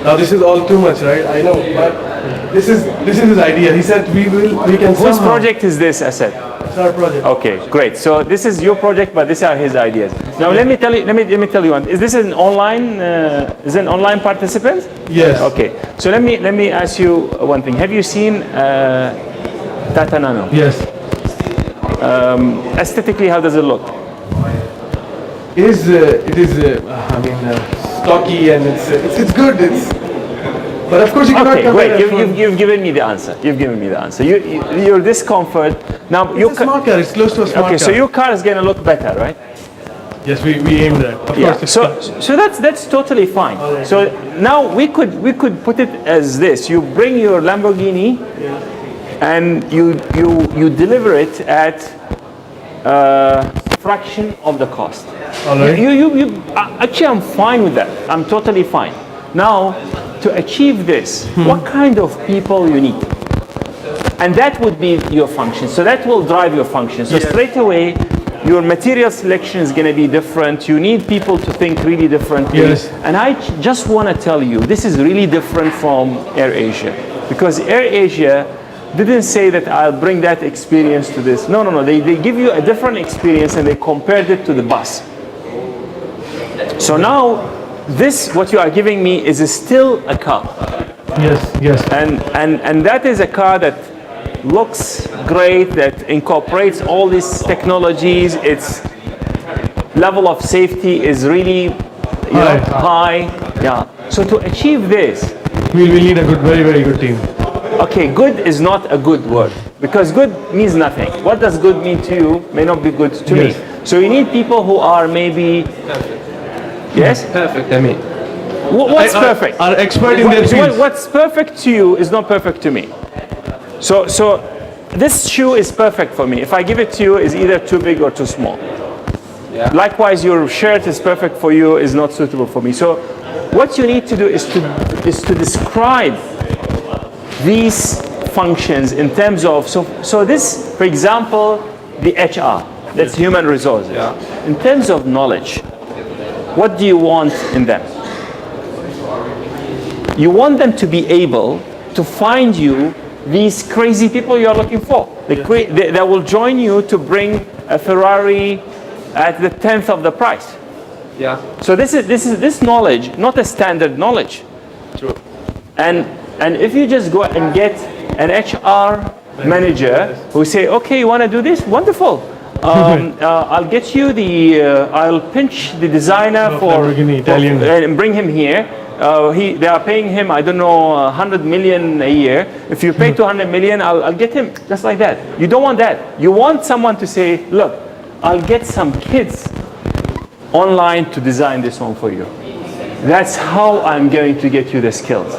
Speaker 7: now this is all too much, right? I know, but this is his idea. He said we can
Speaker 1: Whose
Speaker 7: somehow.
Speaker 1: project is this, Asad?
Speaker 7: It's our project.
Speaker 1: Okay, great. So this is your project, but these are his ideas. Now let me tell you one. Is this an online? Is it an online participant?
Speaker 7: Yes.
Speaker 1: Okay. So let me ask you one thing. Have you seen Tata Nano?
Speaker 7: Yes.
Speaker 1: Aesthetically, how does it look?
Speaker 7: It is stocky and it's good. But of course you cannot
Speaker 1: Okay,
Speaker 7: compare
Speaker 1: great.
Speaker 7: that from-
Speaker 1: You've given me the answer. Your discomfort. Now
Speaker 7: It's a smart car. It's close to a smart
Speaker 1: okay,
Speaker 7: car.
Speaker 1: so your car is going to look better, right?
Speaker 7: Yes, we aim that. Of
Speaker 1: Yeah.
Speaker 7: course.
Speaker 1: So that's totally fine. So now we could put it as this: you bring your Lamborghini, and you deliver it at a fraction of the cost.
Speaker 7: All right.
Speaker 1: Actually, I'm fine with that. I'm totally fine. Now, to achieve this, what kind of people you need? And that would be your function. So that will drive your function. So straight away, your material selection is going to be different. You need people to think really differently.
Speaker 7: Yes.
Speaker 1: And I just want to tell you, this is really different from AirAsia. Because AirAsia didn't say that I'll bring that experience to this. No. They give you a different experience and they compared it to the bus. So now, this, what you are giving me, is still a car.
Speaker 7: Yes.
Speaker 1: And that is a car that looks great, that incorporates all these technologies. Its level of safety is really high. Yeah. So to achieve this,
Speaker 7: we will need a very, very good team.
Speaker 1: Okay, good is not a good word because good means nothing. What does good mean to you may not be good to me. So you need people who are maybe yes?
Speaker 2: Perfect, I mean.
Speaker 1: What's perfect?
Speaker 7: Are expert in their field.
Speaker 1: What's perfect to you is not perfect to me. So this shoe is perfect for me. If I give it to you, it's either too big or too small.
Speaker 2: Yeah.
Speaker 1: Likewise, your shirt is perfect for you, is not suitable for me. So what you need to do is to describe these functions in terms of, so this, for example, the HR, that's human resources.
Speaker 2: Yeah.
Speaker 1: In terms of knowledge, what do you want in them? You want them to be able to find you these crazy people you're looking for. They will join you to bring a Ferrari at the 10th of the price.
Speaker 2: Yeah.
Speaker 1: So this is this knowledge, not a standard knowledge.
Speaker 2: True.
Speaker 1: And if you just go and get an HR manager who say, okay, you want to do this? Wonderful. I'll get you I'll pinch the designer and bring him here. They are paying him, I don't know, 100 million a year. If you pay 200 million, I'll get him just like that. You don't want that. You want someone to say, look, I'll get some kids online to design this one for you. That's how I'm going to get you the skills.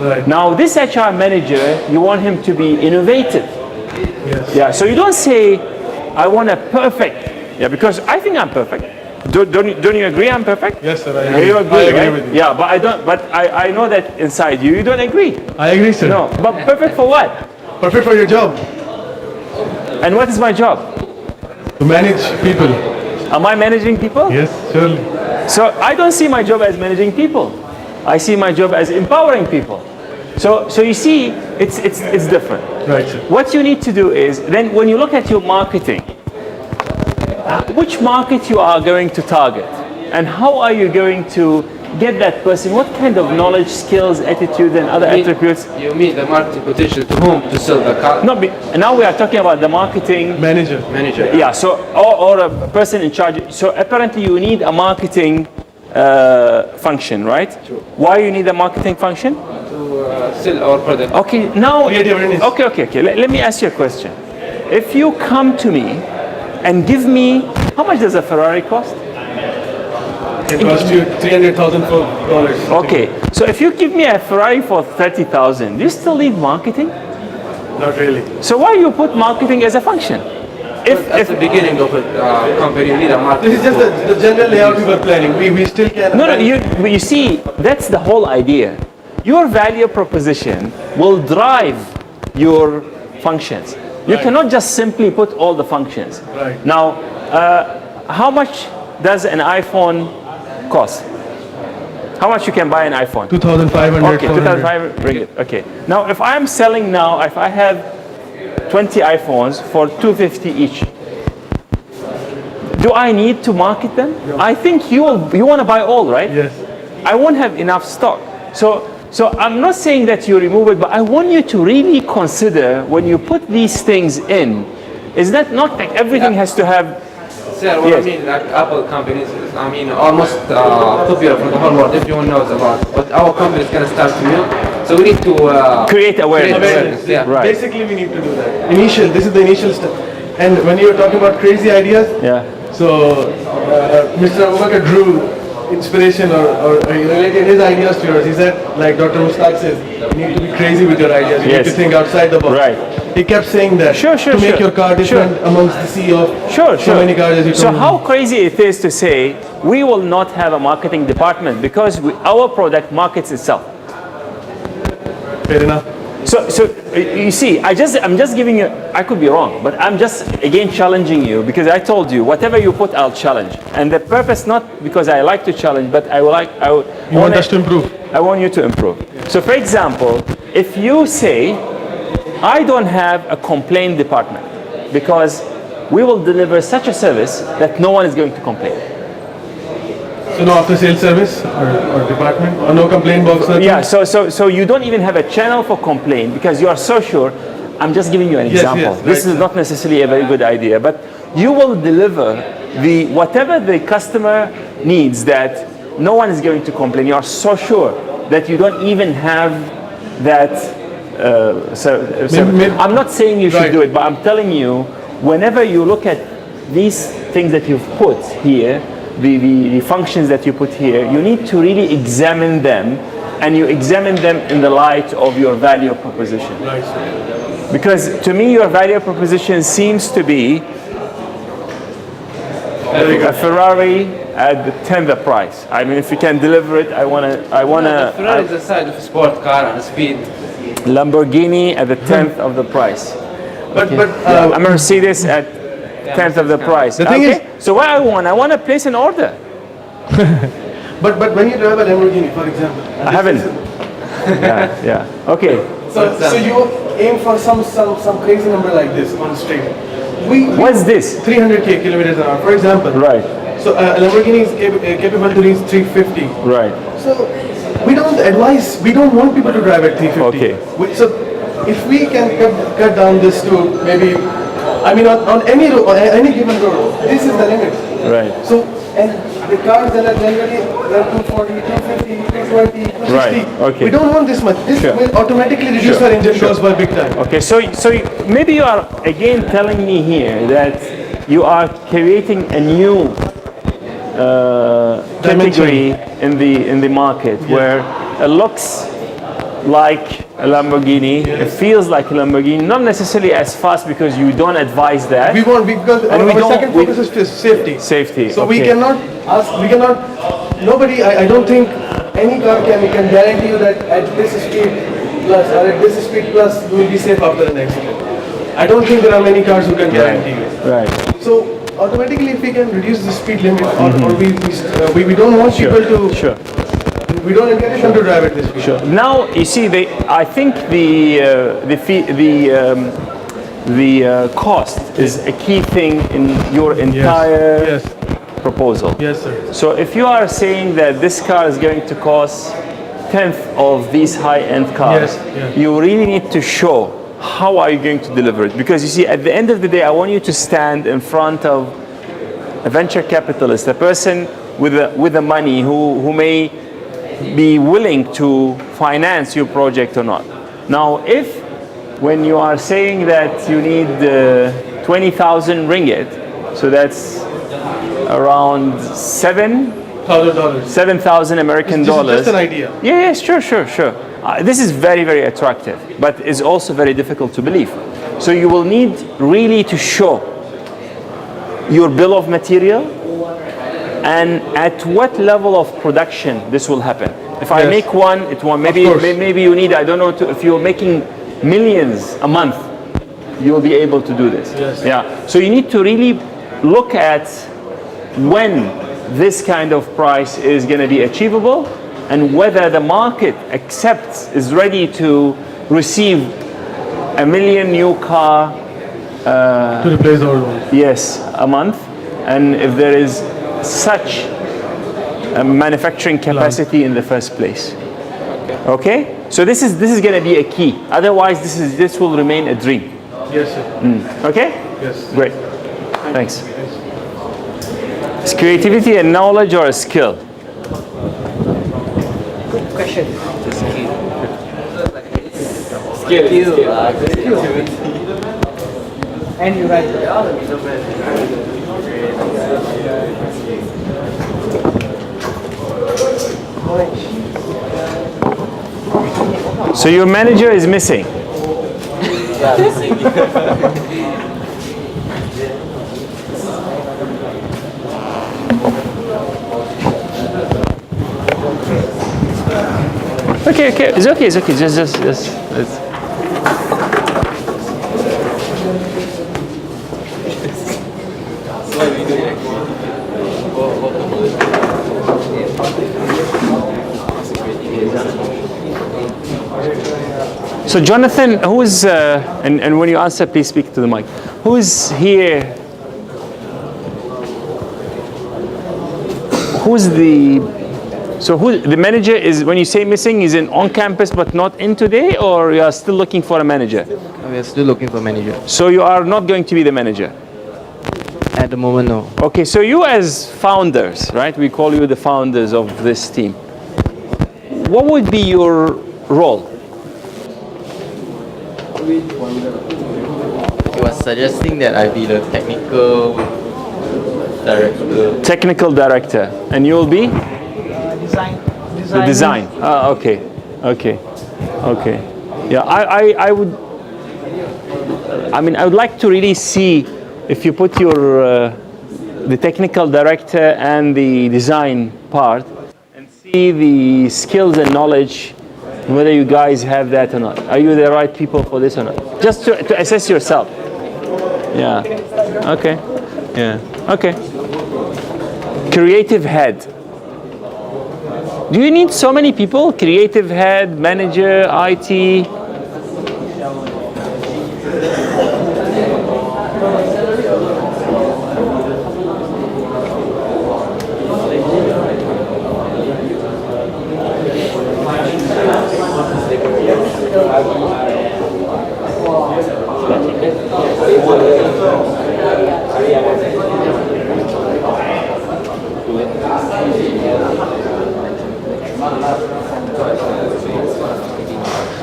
Speaker 7: Right.
Speaker 1: Now, this HR manager, you want him to be innovative.
Speaker 7: Yes.
Speaker 1: Yeah. So you don't say, I want a perfect. Yeah, because I think I'm perfect. Don't you agree I'm perfect?
Speaker 7: Yes, sir. I agree.
Speaker 1: You agree,
Speaker 7: I agree
Speaker 1: right?
Speaker 7: with you.
Speaker 1: Yeah, but I don't. But I know that inside you don't agree.
Speaker 7: I agree, sir.
Speaker 1: No, but perfect for what?
Speaker 7: Perfect for your job.
Speaker 1: And what is my job?
Speaker 7: To manage people.
Speaker 1: Am I managing people?
Speaker 7: Yes, surely.
Speaker 1: So I don't see my job as managing people. I see my job as empowering people. So you see, it's different.
Speaker 7: Right, sir.
Speaker 1: What you need to do is then when you look at your marketing, which market you are going to target, and how are you going to get that person? What kind of knowledge, skills, attitude, and other attributes?
Speaker 2: You meet the marketing potential to whom to sell the car.
Speaker 1: No, now we are talking about the marketing
Speaker 7: Manager.
Speaker 1: Yeah. So or a person in charge. So apparently you need a marketing function, right? Why you need a marketing function?
Speaker 2: To sell our product.
Speaker 1: Okay, now,
Speaker 7: Create awareness.
Speaker 1: okay. Let me ask you a question. If you come to me and give me, how much does a Ferrari cost?
Speaker 7: It costs you $300,000.
Speaker 1: Okay, so if you give me a Ferrari for 30,000, do you still need marketing?
Speaker 7: Not really.
Speaker 1: So why you put marketing as a function?
Speaker 2: At the beginning of a company, you need a market.
Speaker 7: This is just the general layout we were planning. We still can.
Speaker 1: No, you see, that's the whole idea. Your value proposition will drive your functions. You cannot just simply put all the functions.
Speaker 7: Right.
Speaker 1: Now, how much does an iPhone cost? How much you can buy an iPhone?
Speaker 7: 2,500.
Speaker 1: Okay, 2,500 ringgit. Okay. Now, if I'm selling now, if I have 20 iPhones for 250 each, do I need to market them? I think you want to buy all, right?
Speaker 7: Yes.
Speaker 1: I won't have enough stock. So I'm not saying that you remove it, but I want you to really consider when you put these things in, is that not like everything has to have.
Speaker 2: Sir, what I mean, like Apple companies, I mean, almost popular for the whole world. Everyone knows about. But our company is going to start new, so we need to
Speaker 1: create awareness.
Speaker 2: Yeah.
Speaker 1: Right.
Speaker 7: Basically, we need to do that. This is the initial step. And when you were talking about crazy ideas, so Mr. Abubakar drew inspiration or he related his ideas to yours. He said, like Dr. Mushtak says, you need to be crazy with your ideas. You need to think outside the box.
Speaker 1: Right.
Speaker 7: He kept saying that to make your car different amongst the sea of so many cars as you
Speaker 1: So
Speaker 7: told me.
Speaker 1: how crazy it is to say we will not have a marketing department because our product markets itself.
Speaker 7: Fair enough.
Speaker 1: So you see, I'm just giving you. I could be wrong, but I'm just again challenging you because I told you whatever you put, I'll challenge. And the purpose not because I like to challenge, but I
Speaker 7: want us to improve.
Speaker 1: I want you to improve. So for example, if you say, I don't have a complaint department because we will deliver such a service that no one is going to complain.
Speaker 7: So no after sales service or department or no complaint box?
Speaker 1: Yeah, so you don't even have a channel for complaint because you are so sure. I'm just giving you an example. This is not necessarily a very good idea, but you will deliver whatever the customer needs that no one is going to complain. You are so sure that you don't even have that. I'm not saying you should do it, but I'm telling you, whenever you look at these things that you've put here, the functions that you put here, you need to really examine them, and you examine them in the light of your value proposition. Because to me, your value proposition seems to be a Ferrari at the 10th the price. I mean, if you can deliver it, I wanna.
Speaker 2: Ferrari is the size of a sport car and speed.
Speaker 1: Lamborghini at the 10th of the price.
Speaker 7: But
Speaker 1: a Mercedes at 10th of the price.
Speaker 7: The thing is,
Speaker 1: so what I want to place an order.
Speaker 7: but when you drive a Lamborghini, for example,
Speaker 1: I haven't. yeah. Okay.
Speaker 7: So you aim for some crazy number like this on the street.
Speaker 1: What's this?
Speaker 7: 300k kilometers an hour, for example.
Speaker 1: Right.
Speaker 7: So a Lamborghini is capable to reach 350.
Speaker 1: Right.
Speaker 7: So we don't want people to drive at 350.
Speaker 1: Okay.
Speaker 7: So if we can cut down this to maybe, I mean on any road, on any given road, this is the limit.
Speaker 1: Right.
Speaker 7: So and the cars that are generally 240, 250, 220, 260.
Speaker 1: Right. Okay.
Speaker 7: We don't want this much. This will automatically reduce our engine cost by big time.
Speaker 1: Okay. So maybe you are again telling me here that you are creating a new category in the market where it looks like a Lamborghini, it feels like a Lamborghini, not necessarily as fast because you don't advise that.
Speaker 7: Because our second focus is safety.
Speaker 1: Safety.
Speaker 7: So
Speaker 1: okay.
Speaker 7: we cannot, nobody, I don't think any car can guarantee you that at this speed plus or at this speed plus you will be safe after an accident. I don't think there are many cars who can guarantee you.
Speaker 1: Right.
Speaker 7: So automatically if we can reduce the speed limit or we don't want people to, we don't encourage them to drive at this speed.
Speaker 1: Sure. Now you see, I think the cost is a key thing in your entire proposal.
Speaker 7: Yes, sir.
Speaker 1: So if you are saying that this car is going to cost 10th of these high-end cars, you really need to show how are you going to deliver it. Because you see, at the end of the day, I want you to stand in front of a venture capitalist, a person with the money who may be willing to finance your project or not. Now, if when you are saying that you need 20,000 ringgit, so that's around $7,000 American dollars.
Speaker 7: Just an idea.
Speaker 1: Yeah, sure. This is very, very attractive, but is also very difficult to believe. So you will need really to show your bill of material and at what level of production this will happen. If I make one, it won't. Maybe you need, I don't know, if you're making millions a month, you will be able to do this.
Speaker 7: Yes.
Speaker 1: Yeah. So you need to really look at when this kind of price is going to be achievable and whether the market is ready to receive 1 million new car
Speaker 7: to replace the old one.
Speaker 1: Yes, a month, and if there is such a manufacturing capacity in the first place. Okay? So this is going to be a key. Otherwise, this will remain a dream.
Speaker 7: Yes, sir.
Speaker 1: Okay?
Speaker 7: Yes.
Speaker 1: Great. Thanks. Is creativity a knowledge or a skill?
Speaker 4: Good question.
Speaker 14: Skill.
Speaker 4: And you're right.
Speaker 1: So your manager is missing. Okay. It's okay. Just. So Jonathan, who is, and when you answer, please speak to the mic. Who is here? The manager is, when you say missing, is on campus but not in today, or you are still looking for a manager?
Speaker 15: We are still looking for a manager.
Speaker 1: So you are not going to be the manager?
Speaker 15: At the moment, no.
Speaker 1: Okay, so you as founders, right? We call you the founders of this team. What would be your role?
Speaker 15: He was suggesting that I be the technical director.
Speaker 1: Technical director. And you'll be? The design. Okay. Yeah, I would like to really see if you put your the technical director and the design part and see the skills and knowledge, whether you guys have that or not. Are you the right people for this or not? Just to assess yourself. Yeah. Okay. Yeah. Okay. Creative head. Do you need so many people? Creative head, manager, IT?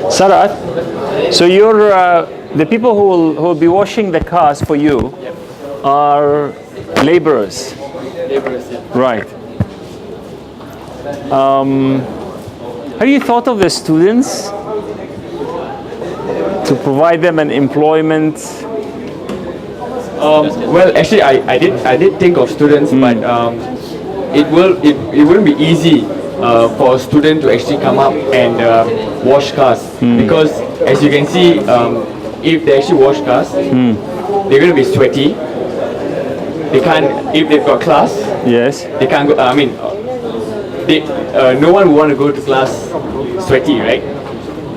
Speaker 1: Sarat, so you're the people who will be washing the cars for you are laborers. Right. Have you thought of the students to provide them an employment?
Speaker 14: Well, actually, I did think of students, but it wouldn't be easy for a student to actually come up and wash cars, because as you can see, if they actually wash cars, they're going to be sweaty. They can't, if they've got class.
Speaker 1: Yes.
Speaker 14: They can't go. No one will want to go to class sweaty, right?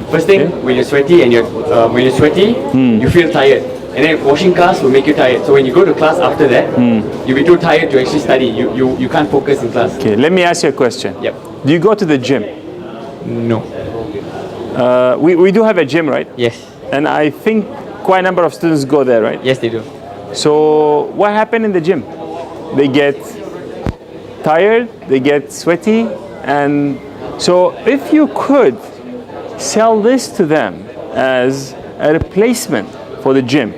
Speaker 14: First thing, when you're sweaty you feel tired. And then washing cars will make you tired. So when you go to class after that, you'll be too tired to actually study. You can't focus in class.
Speaker 1: Okay, let me ask you a question.
Speaker 14: Yep.
Speaker 1: Do you go to the gym?
Speaker 14: No.
Speaker 1: We do have a gym, right?
Speaker 14: Yes.
Speaker 1: And I think quite a number of students go there, right?
Speaker 14: Yes, they do.
Speaker 1: So what happened in the gym? They get tired, they get sweaty, and so if you could sell this to them as a replacement for the gym,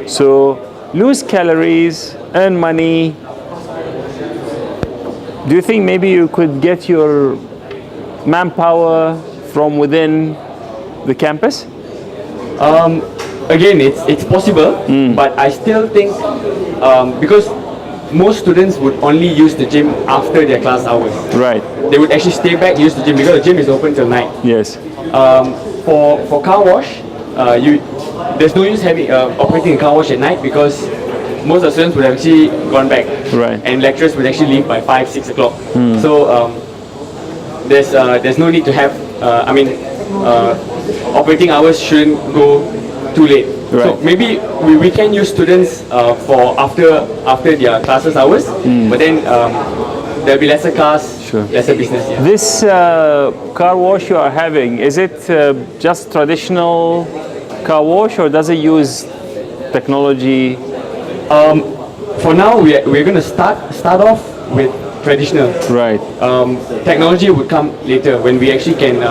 Speaker 1: so lose calories, earn money, do you think maybe you could get your manpower from within the campus?
Speaker 14: Again, it's possible, but I still think because most students would only use the gym after their class hours.
Speaker 1: Right.
Speaker 14: They would actually stay back, use the gym because the gym is open till night.
Speaker 1: Yes.
Speaker 14: For car wash, there's no use having operating a car wash at night because most of the students would have actually gone back.
Speaker 1: Right.
Speaker 14: And lecturers would actually leave by 5-6 o'clock. So there's no need to have. Operating hours shouldn't go too late.
Speaker 1: Right.
Speaker 14: So maybe we can use students for after their classes hours, but then there'll be lesser cars, lesser business. Yeah.
Speaker 1: This car wash you are having, is it just traditional car wash or does it use technology?
Speaker 14: For now, we're going to start off with traditional.
Speaker 1: Right.
Speaker 14: Technology would come later when we actually can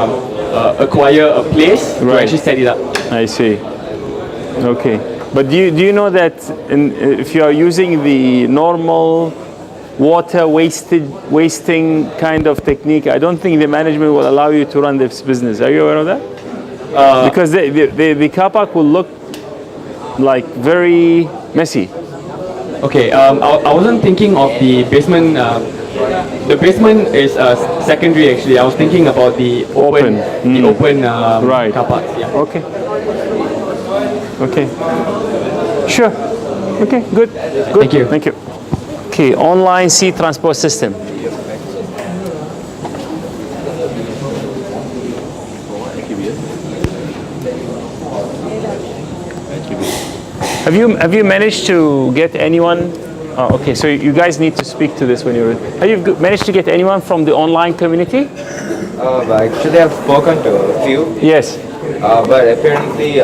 Speaker 14: acquire a place to actually set it up.
Speaker 1: I see. Okay. But do you know that if you are using the normal water wasting kind of technique, I don't think the management will allow you to run this business. Are you aware of that? Because the car park will look like very messy.
Speaker 14: Okay, I wasn't thinking of the basement. The basement is secondary actually. I was thinking about the open
Speaker 1: right.
Speaker 14: car parks. Yeah.
Speaker 1: Okay. Okay. Sure. Okay. Good.
Speaker 14: Thank you.
Speaker 1: Thank you. Okay. Online sea transport system. Have you managed to get anyone? Oh, okay. So you guys need to speak to this when you're. Have you managed to get anyone from the online community?
Speaker 16: Actually, I've spoken to a few.
Speaker 1: Yes.
Speaker 16: But apparently,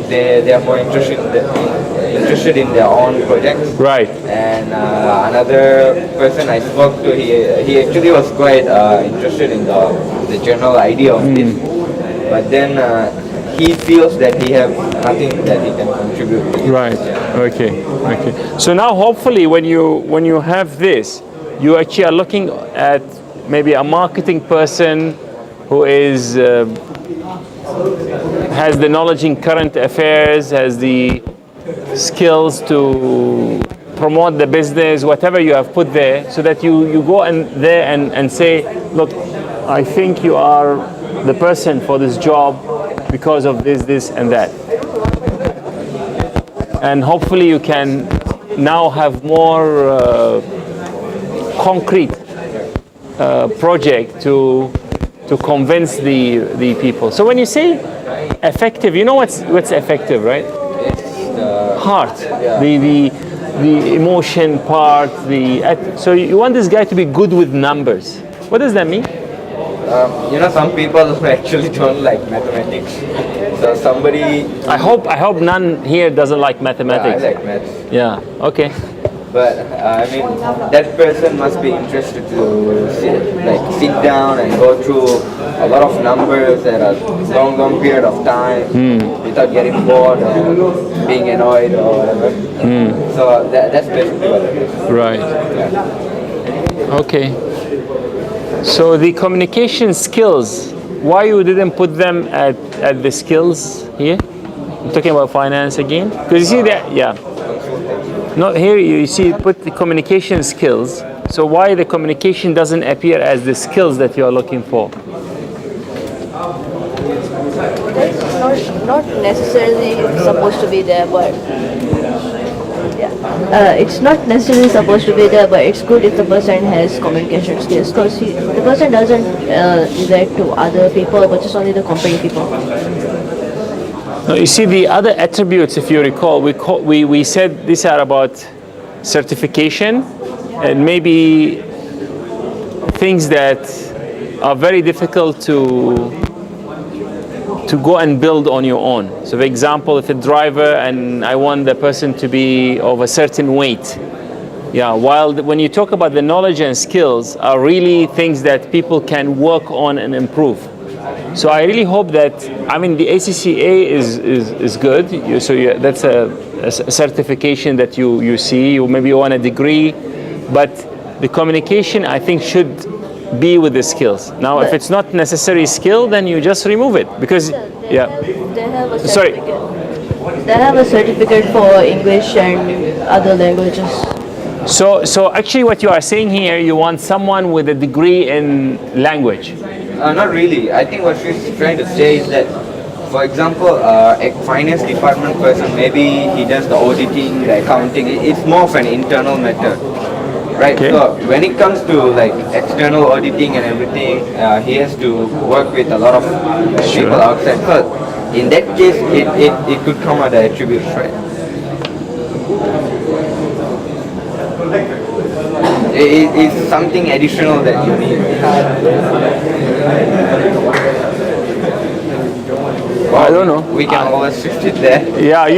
Speaker 16: they are more interested in their own projects.
Speaker 1: Right.
Speaker 16: And another person I spoke to, he actually was quite interested in the general idea of this. But then he feels that he has nothing that he can contribute to.
Speaker 1: Right. Okay. Okay. So now, hopefully, when you have this, you actually are looking at maybe a marketing person who is has the knowledge in current affairs, has the skills to promote the business, whatever you have put there, so that you go there and say, look, I think you are the person for this job because of this, and that. And hopefully you can now have more concrete project to convince the people. So when you say effective, you know what's effective, right? Heart, the emotion part, so you want this guy to be good with numbers. What does that mean?
Speaker 16: Some people actually don't like mathematics. So somebody.
Speaker 1: I hope none here doesn't like mathematics.
Speaker 16: Yeah, I like maths.
Speaker 1: Yeah. Okay.
Speaker 16: But that person must be interested to sit down and go through a lot of numbers at a long period of time without getting bored or being annoyed or whatever. So that's basically what it is.
Speaker 1: Right.
Speaker 16: Yeah.
Speaker 1: Okay. So the communication skills, why you didn't put them at the skills here? I'm talking about finance again, because you see that, yeah. Not here, you see, put the communication skills. So why the communication doesn't appear as the skills that you are looking for?
Speaker 17: That's not necessarily supposed to be there, but it's not necessarily supposed to be there, but it's good if the person has communication skills, because the person doesn't relate to other people, but just only the company people.
Speaker 1: Now, you see the other attributes, if you recall, we said these are about certification and maybe things that are very difficult to go and build on your own. So for example, if a driver and I want the person to be of a certain weight, Yeah, while when you talk about the knowledge and skills are really things that people can work on and improve. So I really hope that, I mean, the ACCA is good. That's a certification that you see. You maybe want a degree, but the communication, I think, should be with the skills. Now, if it's not necessary skill, then you just remove it because,
Speaker 17: They have a certificate. They have a certificate for English and other languages.
Speaker 1: So actually, what you are saying here, you want someone with a degree in language.
Speaker 16: Not really. I think what she's trying to say is that, for example, a finance department person, maybe he does the auditing, the accounting. It's more of an internal method, right?
Speaker 1: Okay.
Speaker 16: So when it comes to like external auditing and everything, he has to work with a lot of people outside. So in that case, it could come under attributes, right? It's something additional that you need.
Speaker 1: I don't know.
Speaker 16: We can always shift it there.
Speaker 1: Yeah,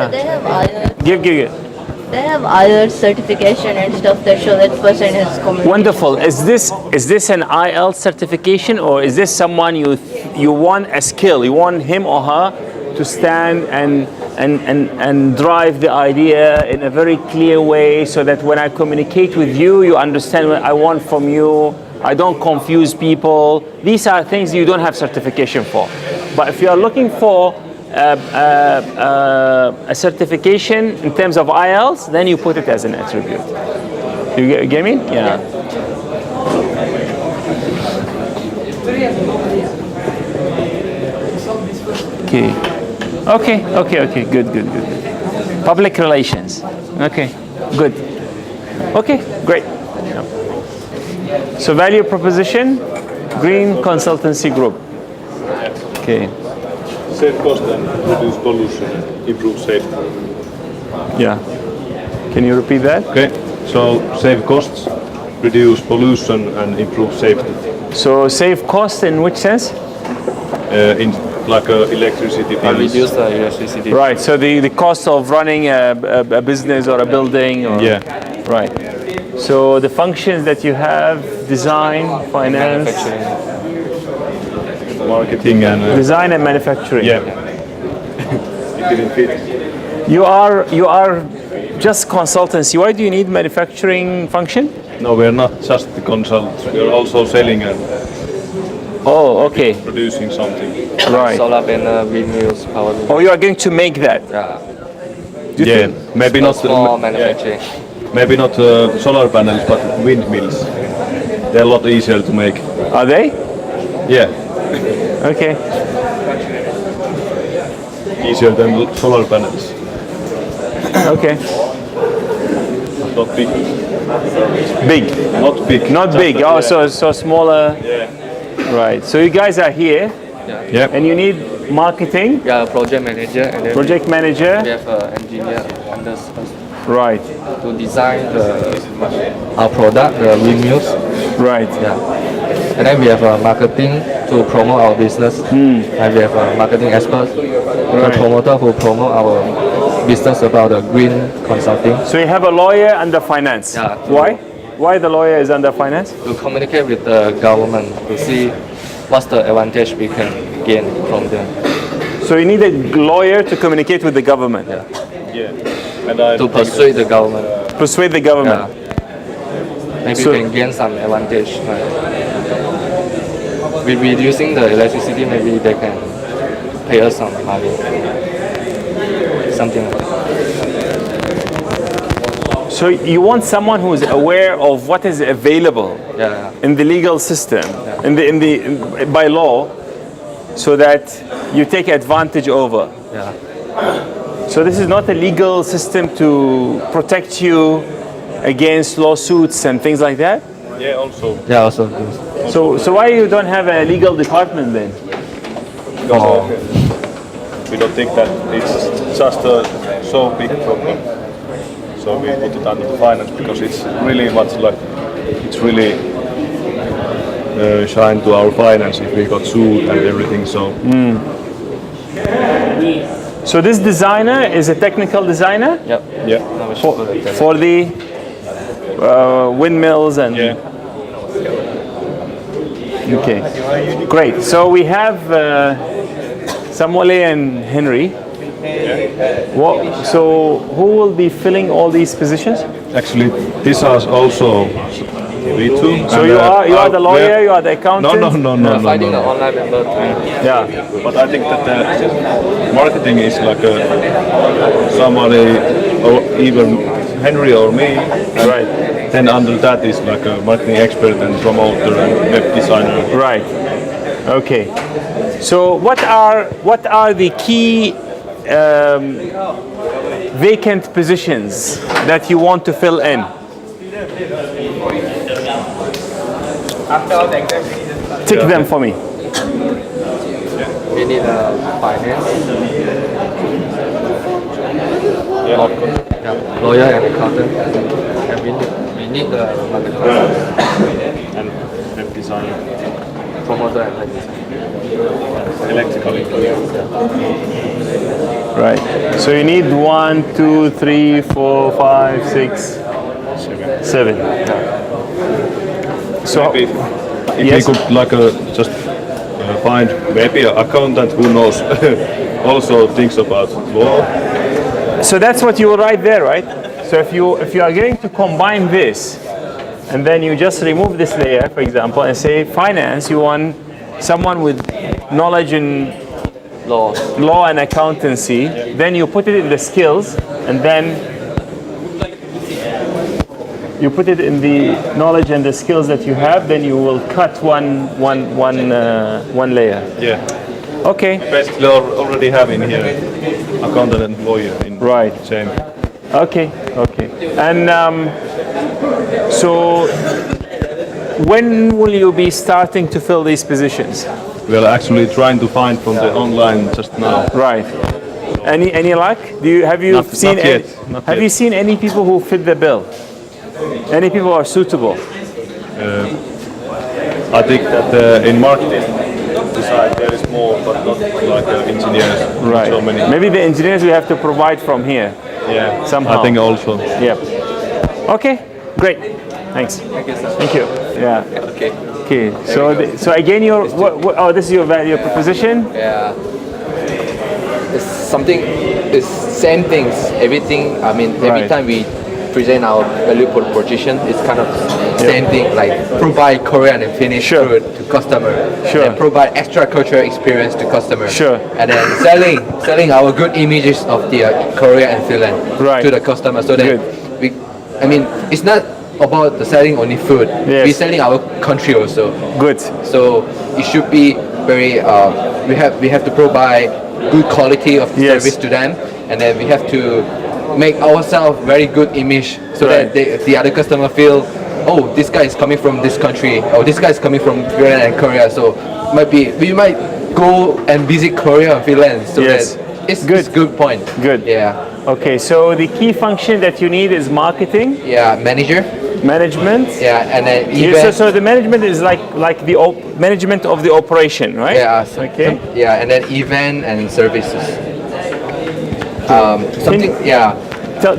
Speaker 17: They have IELTS.
Speaker 1: Give it.
Speaker 17: They have IELTS certification and stuff that show that person has communication.
Speaker 1: Wonderful. Is this an IELTS certification, or is this someone you want a skill? You want him or her to stand and drive the idea in a very clear way, so that when I communicate with you, you understand what I want from you. I don't confuse people. These are things you don't have certification for. But if you are looking for a certification in terms of IELTS, then you put it as an attribute. You get me? Yeah. Okay. Good. Public relations. Okay. Good. Okay. Great. Yeah. So value proposition, green consultancy group. Okay.
Speaker 18: Save cost and reduce pollution, improve safety.
Speaker 1: Yeah. Can you repeat that?
Speaker 18: Okay. So save costs, reduce pollution, and improve safety.
Speaker 1: So save cost in which sense?
Speaker 18: In like electricity bills.
Speaker 15: Reduce the electricity.
Speaker 1: Right. So the cost of running a business or a building. Or,
Speaker 18: yeah.
Speaker 1: Right. So the functions that you have: design, finance,
Speaker 18: marketing, and
Speaker 1: design and manufacturing.
Speaker 18: Yeah. It didn't fit.
Speaker 1: You are just consultancy. Why do you need manufacturing function?
Speaker 18: No, we're not just the consultants. We're also selling and producing something.
Speaker 1: Right.
Speaker 15: Solar panel, windmills, power.
Speaker 1: Oh, you are going to make that.
Speaker 15: Yeah.
Speaker 18: Maybe not
Speaker 15: small manufacturing.
Speaker 18: Maybe not solar panels, but windmills. They're a lot easier to make.
Speaker 1: Are they?
Speaker 18: Yeah.
Speaker 1: Okay.
Speaker 18: Easier than solar panels.
Speaker 1: Okay.
Speaker 18: Not big.
Speaker 1: Big.
Speaker 18: Not big.
Speaker 1: Not big. Oh, so smaller.
Speaker 18: Yeah.
Speaker 1: Right. So you guys are here.
Speaker 18: Yeah.
Speaker 1: And you need marketing.
Speaker 15: Yeah, project manager and then
Speaker 1: project manager.
Speaker 15: We have an engineer under us.
Speaker 1: Right.
Speaker 15: To design our product, the windmills.
Speaker 1: Right.
Speaker 15: Yeah. And then we have a marketing to promote our business. And we have a marketing expert, a promoter who promote our business about the green consulting.
Speaker 1: So you have a lawyer under finance.
Speaker 15: Yeah.
Speaker 1: Why? Why the lawyer is under finance?
Speaker 15: To communicate with the government to see what's the advantage we can gain from them.
Speaker 1: So you need a lawyer to communicate with the government.
Speaker 18: Yeah. And
Speaker 15: to persuade the government.
Speaker 1: Persuade the government.
Speaker 15: Yeah. Maybe we can gain some advantage. With reducing the electricity, maybe they can pay us some money. Something like that.
Speaker 1: So you want someone who is aware of what is available in the legal system, by law, so that you take advantage over.
Speaker 15: Yeah.
Speaker 1: So this is not a legal system to protect you against lawsuits and things like that?
Speaker 18: Yeah, also.
Speaker 15: Yeah, also.
Speaker 1: So why you don't have a legal department then?
Speaker 18: Because we don't think that it's just a so big problem. So we put it under the finance because it's really much like it's really shine to our finance if we got sued and everything. So.
Speaker 1: So this designer is a technical designer?
Speaker 15: Yep.
Speaker 18: Yeah.
Speaker 1: For the windmills and.
Speaker 18: Yeah.
Speaker 1: Okay, great. So we have Samuele and Henry. So who will be filling all these positions?
Speaker 18: Actually, this is also we too.
Speaker 1: So you are the lawyer, you are the accountant.
Speaker 18: No.
Speaker 15: Finding the online member.
Speaker 1: Yeah.
Speaker 18: But I think that marketing is like somebody, or even Henry or me.
Speaker 1: Right.
Speaker 18: Then under that is like a marketing expert and promoter and web designer.
Speaker 1: Right. Okay. So what are the key vacant positions that you want to fill in? Tick them for me.
Speaker 15: We need finance. Lawyer and accountant. And we need the marketing.
Speaker 18: And web designer.
Speaker 15: Promoter and web designer.
Speaker 18: Electrical engineer.
Speaker 1: Right. So you need 1, 2, 3, 4, 5, 6, 7. So
Speaker 18: maybe if we could like just find maybe an accountant who knows also thinks about law.
Speaker 1: So that's what you will write there, right? So if you are going to combine this, and then you just remove this layer, for example, and say finance, you want someone with knowledge in law and accountancy, then you put it in the skills, and then you put it in the knowledge and the skills that you have, then you will cut one layer.
Speaker 18: Yeah.
Speaker 1: Okay.
Speaker 18: Basically already have in here accountant and lawyer in same.
Speaker 1: Okay. And so when will you be starting to fill these positions?
Speaker 18: We are actually trying to find from the online just now.
Speaker 1: Right. Any luck? Have you seen any people who fit the bill? Any people who are suitable?
Speaker 18: I think that in marketing side there is more, but not like engineers.
Speaker 1: Right.
Speaker 18: So many.
Speaker 1: Maybe the engineers we have to provide from here.
Speaker 18: Yeah.
Speaker 1: Somehow.
Speaker 18: I think also.
Speaker 1: Yep. Okay. Great. Thanks.
Speaker 15: Thank you, sir.
Speaker 1: Thank you. Yeah.
Speaker 15: Okay.
Speaker 1: Okay. So again, this is your proposition.
Speaker 15: Yeah. It's something. It's same things. Everything. I mean, every time we present our value proposition, it's kind of same thing. Like provide Korean and Finnish food to customer.
Speaker 1: Sure.
Speaker 15: And provide extra cultural experience to customer.
Speaker 1: Sure.
Speaker 15: And then selling our good images of the Korea and Finland to the customer. So that it's not about the selling only food.
Speaker 1: Yes.
Speaker 15: We're selling our country also.
Speaker 1: Good.
Speaker 15: So it should be very. We have to provide good quality of service to them, and then we have to make ourselves very good image so that the other customer feel, oh, this guy is coming from this country, or this guy is coming from Finland and Korea. So we might go and visit Korea and Finland. So that it's good point.
Speaker 1: Good.
Speaker 15: Yeah.
Speaker 1: Okay. So the key function that you need is marketing.
Speaker 15: Yeah. Management. Yeah, and then event.
Speaker 1: So the management is like the management of the operation, right?
Speaker 15: Yeah.
Speaker 1: Okay.
Speaker 15: Yeah, and then event and services.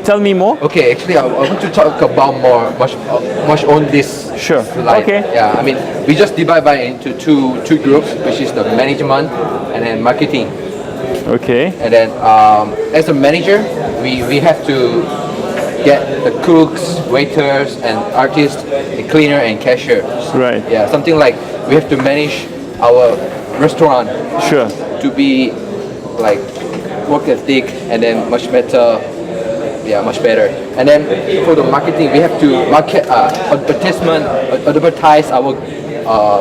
Speaker 15: Tell
Speaker 1: me more.
Speaker 15: Okay, actually, I want to talk about much on this.
Speaker 1: Sure.
Speaker 15: Slide.
Speaker 1: Okay.
Speaker 15: Yeah, I mean, we just divide into two groups, which is the management and then marketing.
Speaker 1: Okay.
Speaker 15: And then as a manager, we have to get the cooks, waiters, and artists, the cleaner and cashier.
Speaker 1: Right.
Speaker 15: Yeah, something like we have to manage our restaurant.
Speaker 1: Sure.
Speaker 15: To be like work ethic and then much better. Yeah, much better. And then for the marketing, we have to advertise our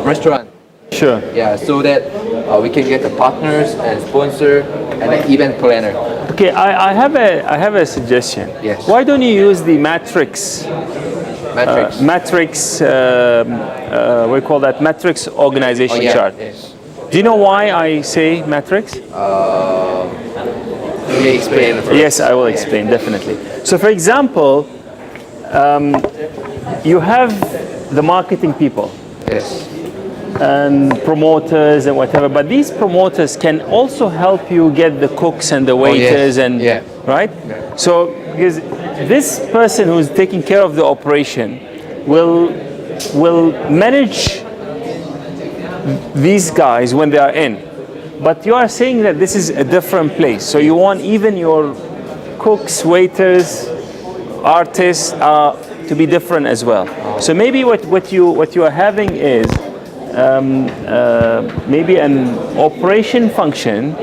Speaker 15: restaurant.
Speaker 1: Sure.
Speaker 15: Yeah, so that we can get the partners and sponsor and an event planner.
Speaker 1: Okay, I have a suggestion.
Speaker 15: Yes.
Speaker 1: Why don't you use the matrix? We call that matrix organization chart.
Speaker 15: Yes.
Speaker 1: Do you know why I say matrix?
Speaker 15: Can you explain?
Speaker 1: Yes, I will explain, definitely. So for example, you have the marketing people.
Speaker 15: Yes.
Speaker 1: And promoters and whatever, but these promoters can also help you get the cooks and the waiters right? Yeah. So because this person who's taking care of the operation will manage these guys when they are in. But you are saying that this is a different place. So you want even your cooks, waiters, artists to be different as well. So maybe what you are having is maybe an operation function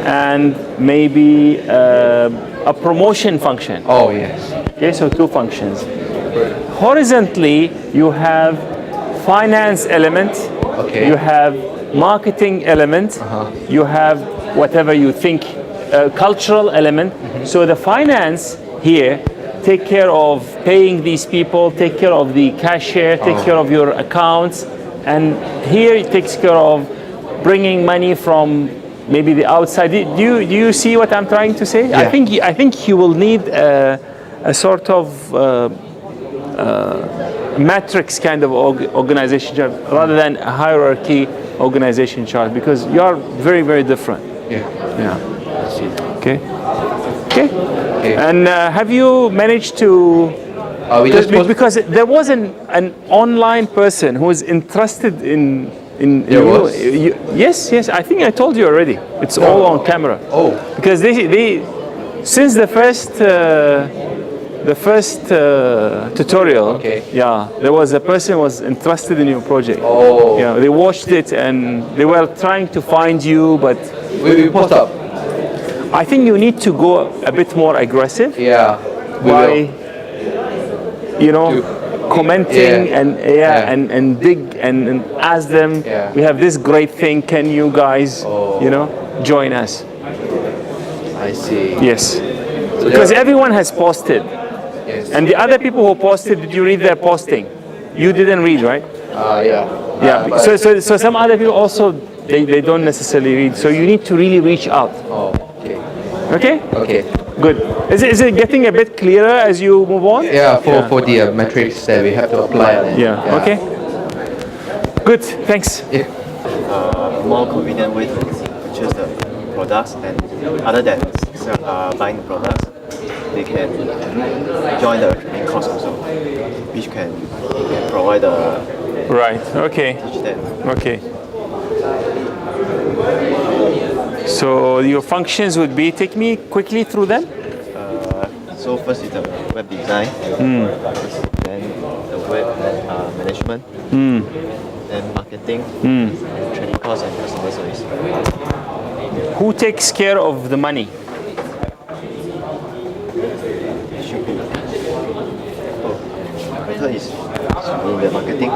Speaker 1: and maybe a promotion function.
Speaker 15: Oh yes.
Speaker 1: Okay, so two functions. Horizontally, you have finance element.
Speaker 15: Okay.
Speaker 1: You have marketing element. You have whatever you think, cultural element. So the finance here take care of paying these people, take care of the cashier, take care of your accounts, and here it takes care of bringing money from maybe the outside. Do you see what I'm trying to say?
Speaker 15: Yeah.
Speaker 1: I think you will need a sort of matrix kind of organization chart rather than a hierarchy organization chart, because you are very, very different.
Speaker 15: Yeah.
Speaker 1: Yeah. I see. Okay. Okay. And have you managed to? Because there was an online person who was interested in
Speaker 15: There was?
Speaker 1: Yes. I think I told you already. It's all on camera.
Speaker 15: Oh.
Speaker 1: Because they since the first tutorial.
Speaker 15: Okay.
Speaker 1: Yeah, there was a person who was interested in your project.
Speaker 15: Oh.
Speaker 1: Yeah, they watched it and they were trying to find you, but
Speaker 15: We post up.
Speaker 1: I think you need to go a bit more aggressive.
Speaker 15: Yeah.
Speaker 1: By commenting and dig and ask them.
Speaker 15: Yeah.
Speaker 1: We have this great thing. Can you guys, join us?
Speaker 15: I see.
Speaker 1: Yes. Because everyone has posted.
Speaker 15: Yes.
Speaker 1: And the other people who posted, did you read their posting? You didn't read, right?
Speaker 15: Yeah.
Speaker 1: Yeah. So some other people also they don't necessarily read. So you need to really reach out.
Speaker 15: Oh. Okay.
Speaker 1: Okay.
Speaker 15: Okay.
Speaker 1: Good. Is it getting a bit clearer as you move on?
Speaker 15: Yeah. For the metrics that we have to apply.
Speaker 1: Yeah. Okay. Good. Thanks.
Speaker 15: Yeah.
Speaker 3: More convenient way to purchase the products, and other than buying the products, they can join the training course also, which can provide the
Speaker 1: Right. Okay.
Speaker 3: teach them.
Speaker 1: Okay. So your functions would be, take me quickly through them.
Speaker 3: So first is the web design, then the web management, then marketing, training course, and customer service.
Speaker 1: Who takes care of the money?
Speaker 3: Should be. Method is in the marketing.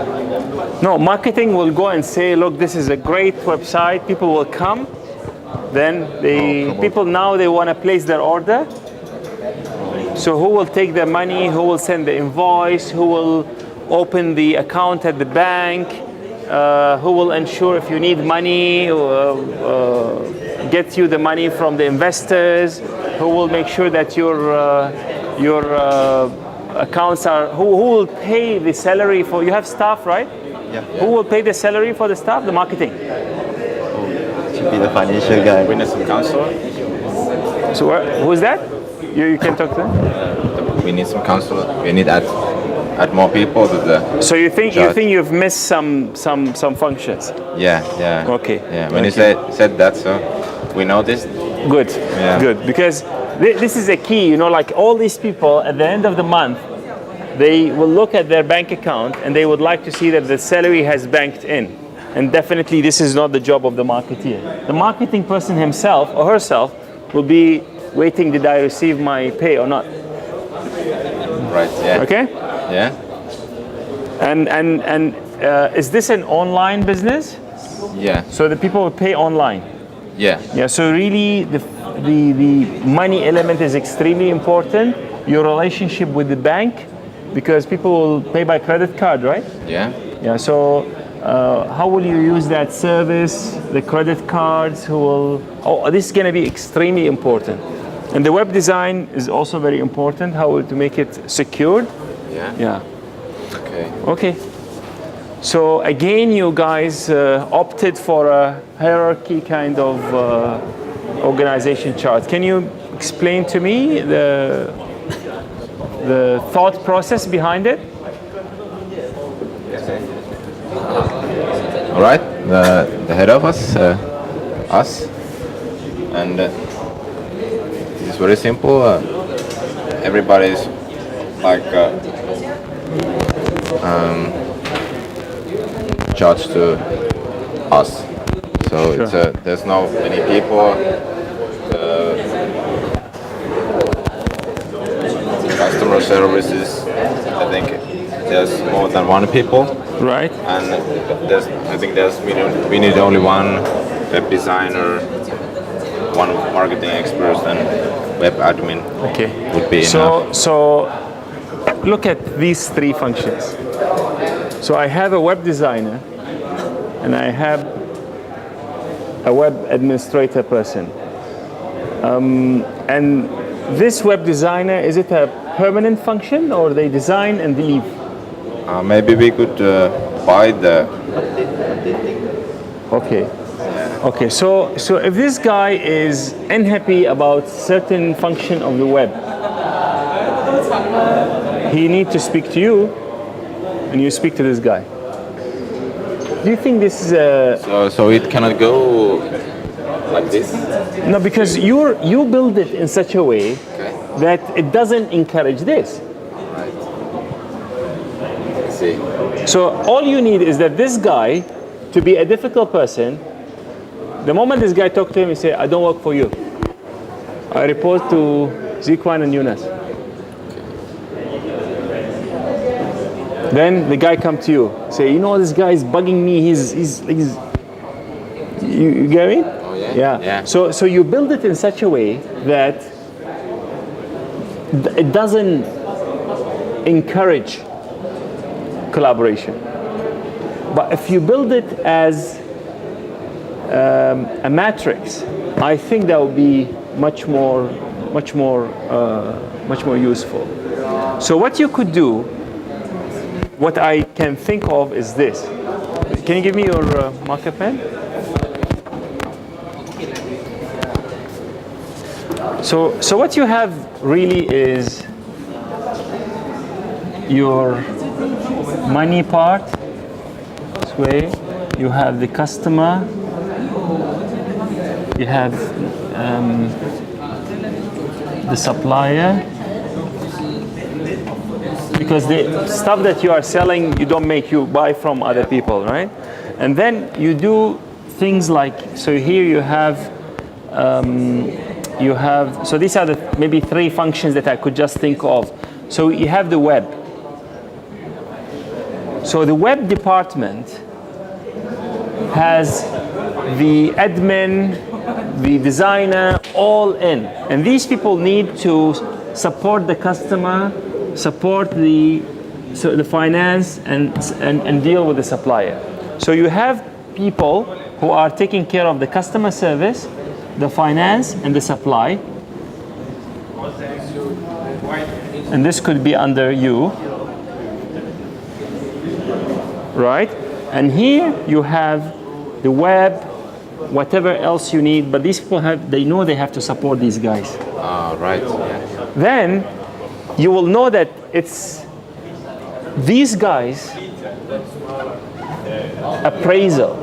Speaker 1: No, marketing will go and say, look, this is a great website. People will come. Then people now they want to place their order. So who will take the money? Who will send the invoice? Who will open the account at the bank? Who will ensure if you need money, get you the money from the investors? Who will make sure that your accounts are? Who will pay the salary for? You have staff, right?
Speaker 3: Yeah.
Speaker 1: Who will pay the salary for the staff? The marketing.
Speaker 3: Should be the financial guy.
Speaker 12: We need some counselor.
Speaker 1: So who's that? You can talk to them.
Speaker 12: We need some counselor. We need add more people to the.
Speaker 1: So you think you've missed some functions?
Speaker 12: Yeah.
Speaker 1: Okay.
Speaker 12: Yeah. When you said that, so we know this.
Speaker 1: Good.
Speaker 12: Yeah.
Speaker 1: Good. Because this is a key. Like all these people at the end of the month, they will look at their bank account and they would like to see that the salary has banked in. And definitely this is not the job of the marketeer. The marketing person himself or herself will be waiting, did I receive my pay or not?
Speaker 12: Right. Yeah.
Speaker 1: Okay.
Speaker 12: Yeah.
Speaker 1: And is this an online business?
Speaker 12: Yeah.
Speaker 1: So the people will pay online.
Speaker 12: Yeah.
Speaker 1: Yeah. So really, the money element is extremely important. Your relationship with the bank, because people will pay by credit card, right?
Speaker 12: Yeah.
Speaker 1: Yeah. So how will you use that service? The credit cards. Who will? Oh, this is going to be extremely important. And the web design is also very important. How to make it secured.
Speaker 12: Yeah.
Speaker 1: Yeah.
Speaker 12: Okay.
Speaker 1: Okay. So again, you guys opted for a hierarchy kind of organization chart. Can you explain to me the thought process behind it?
Speaker 19: All right, the head of us, and it's very simple. Everybody's like charged to us, so it's there's no many people. Customer services, I think there's more than one people.
Speaker 1: Right.
Speaker 19: And I think we need only one web designer, one marketing expert, and web admin.
Speaker 1: Okay.
Speaker 19: Would be enough.
Speaker 1: So look at these three functions. So I have a web designer, and I have a web administrator person. And this web designer, is it a permanent function, or they design and leave?
Speaker 19: Maybe we could buy the.
Speaker 1: Okay. Okay. So if this guy is unhappy about certain function of the web, he needs to speak to you, and you speak to this guy. Do you think this is a?
Speaker 19: So it cannot go like this.
Speaker 1: No, because you build it in such a way that it doesn't encourage this.
Speaker 19: See.
Speaker 1: So all you need is that this guy to be a difficult person. The moment this guy talk to him, he say, "I don't work for you. I report to Zikwan and Yunus." Then the guy come to you, say, "You know, this guy is bugging me. He's you get me?"
Speaker 19: Oh yeah.
Speaker 1: Yeah. So you build it in such a way that it doesn't encourage collaboration. But if you build it as a matrix, I think that would be much more useful. So what you could do, what I can think of is this. Can you give me your marker pen? So what you have really is your money part. This way, you have the customer. You have the supplier. Because the stuff that you are selling, you don't make, you buy from other people, right? And then you do things like, so here you have, so these are the maybe three functions that I could just think of. So you have the web. So the web department has the admin, the designer, all in. And these people need to support the customer, support the finance, and deal with the supplier. So you have people who are taking care of the customer service, the finance, and the supply. And this could be under you, right? And here you have the web, whatever else you need, but these people they know they have to support these guys.
Speaker 19: Right. Yeah.
Speaker 1: Then you will know that it's these guys' appraisal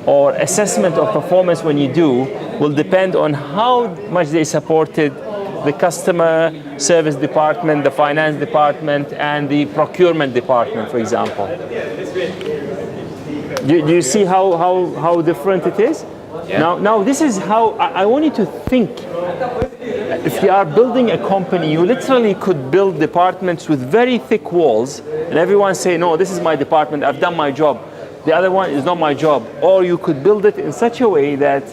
Speaker 1: or assessment of performance when you do will depend on how much they supported the customer service department, the finance department, and the procurement department, for example. Do you see how different it is? Yeah. Now this is how I want you to think. If you are building a company, you literally could build departments with very thick walls, and everyone say, "No, this is my department. I've done my job. The other one is not my job." Or you could build it in such a way that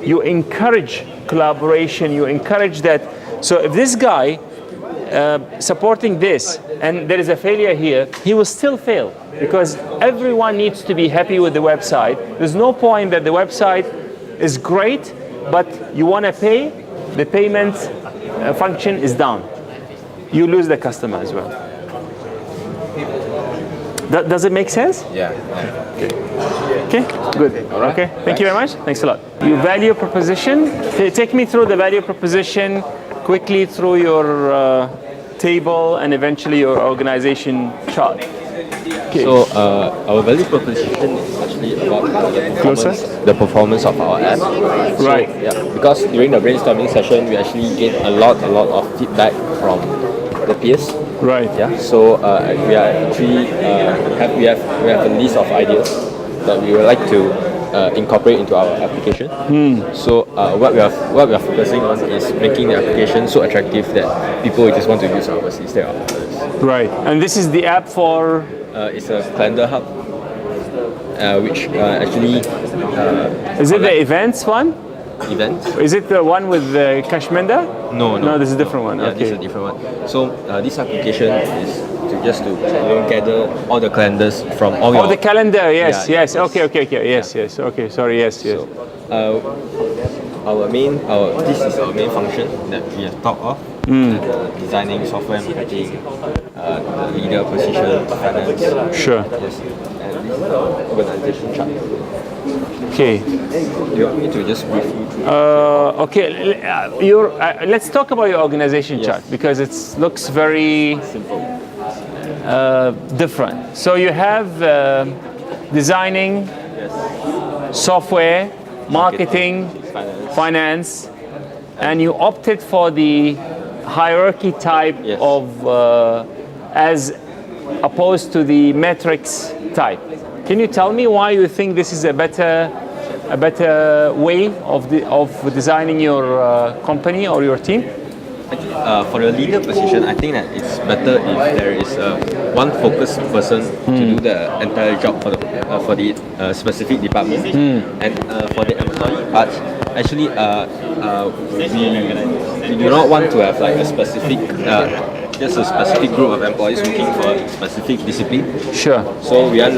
Speaker 1: you encourage collaboration. You encourage that. So if this guy supporting this, and there is a failure here, he will still fail because everyone needs to be happy with the website. There's no point that the website is great, but you want to pay, the payment function is down. You lose the customer as well. Does it make sense?
Speaker 19: Yeah.
Speaker 1: Okay, good.
Speaker 19: All right.
Speaker 1: Okay, thank you very much. Thanks a lot. Your value proposition. Take me through the value proposition quickly through your table, and eventually your organization chart. Okay.
Speaker 20: So our value proposition is actually about the performance of our app. So,
Speaker 1: Right.
Speaker 20: Yeah. Because during the brainstorming session, we actually gain a lot of feedback from the peers.
Speaker 1: Right.
Speaker 20: Yeah. So we are actually we have a list of ideas that we would like to incorporate into our application. So what we are focusing on is making the application so attractive that people just want to use ours instead of others.
Speaker 1: Right. And this is the app for?
Speaker 20: It's a calendar hub, which actually.
Speaker 1: Is it the events one?
Speaker 20: Events?
Speaker 1: Is it the one with Kashmenda?
Speaker 20: No.
Speaker 1: No, this is a different one.
Speaker 20: Yeah,
Speaker 1: Okay.
Speaker 20: this is a different one. So this application is to gather all the calendars from all your.
Speaker 1: Oh, the calendar. Yes.
Speaker 20: Yeah,
Speaker 1: yes. Okay. Yes. Okay. Sorry. Yes.
Speaker 20: So, this is our main function that we have talked of. Designing, software, marketing, the leader position, finance.
Speaker 1: Sure.
Speaker 20: Yes. And this is the organization chart.
Speaker 1: Okay.
Speaker 20: Do you want me to just brief you through?
Speaker 1: Okay. Let's talk about your organization chart because it looks very
Speaker 20: simple.
Speaker 1: Different. So you have designing, software, marketing, finance, and you opted for the hierarchy type of as opposed to the metrics type. Can you tell me why you think this is a better way of designing your company or your team?
Speaker 20: For the leader position, I think that it's better if there is one focused person to do the entire job for the specific department. And for the employee part, actually, we do not want to have like a specific, just a specific group of employees working for a specific discipline.
Speaker 1: Sure.
Speaker 20: So we want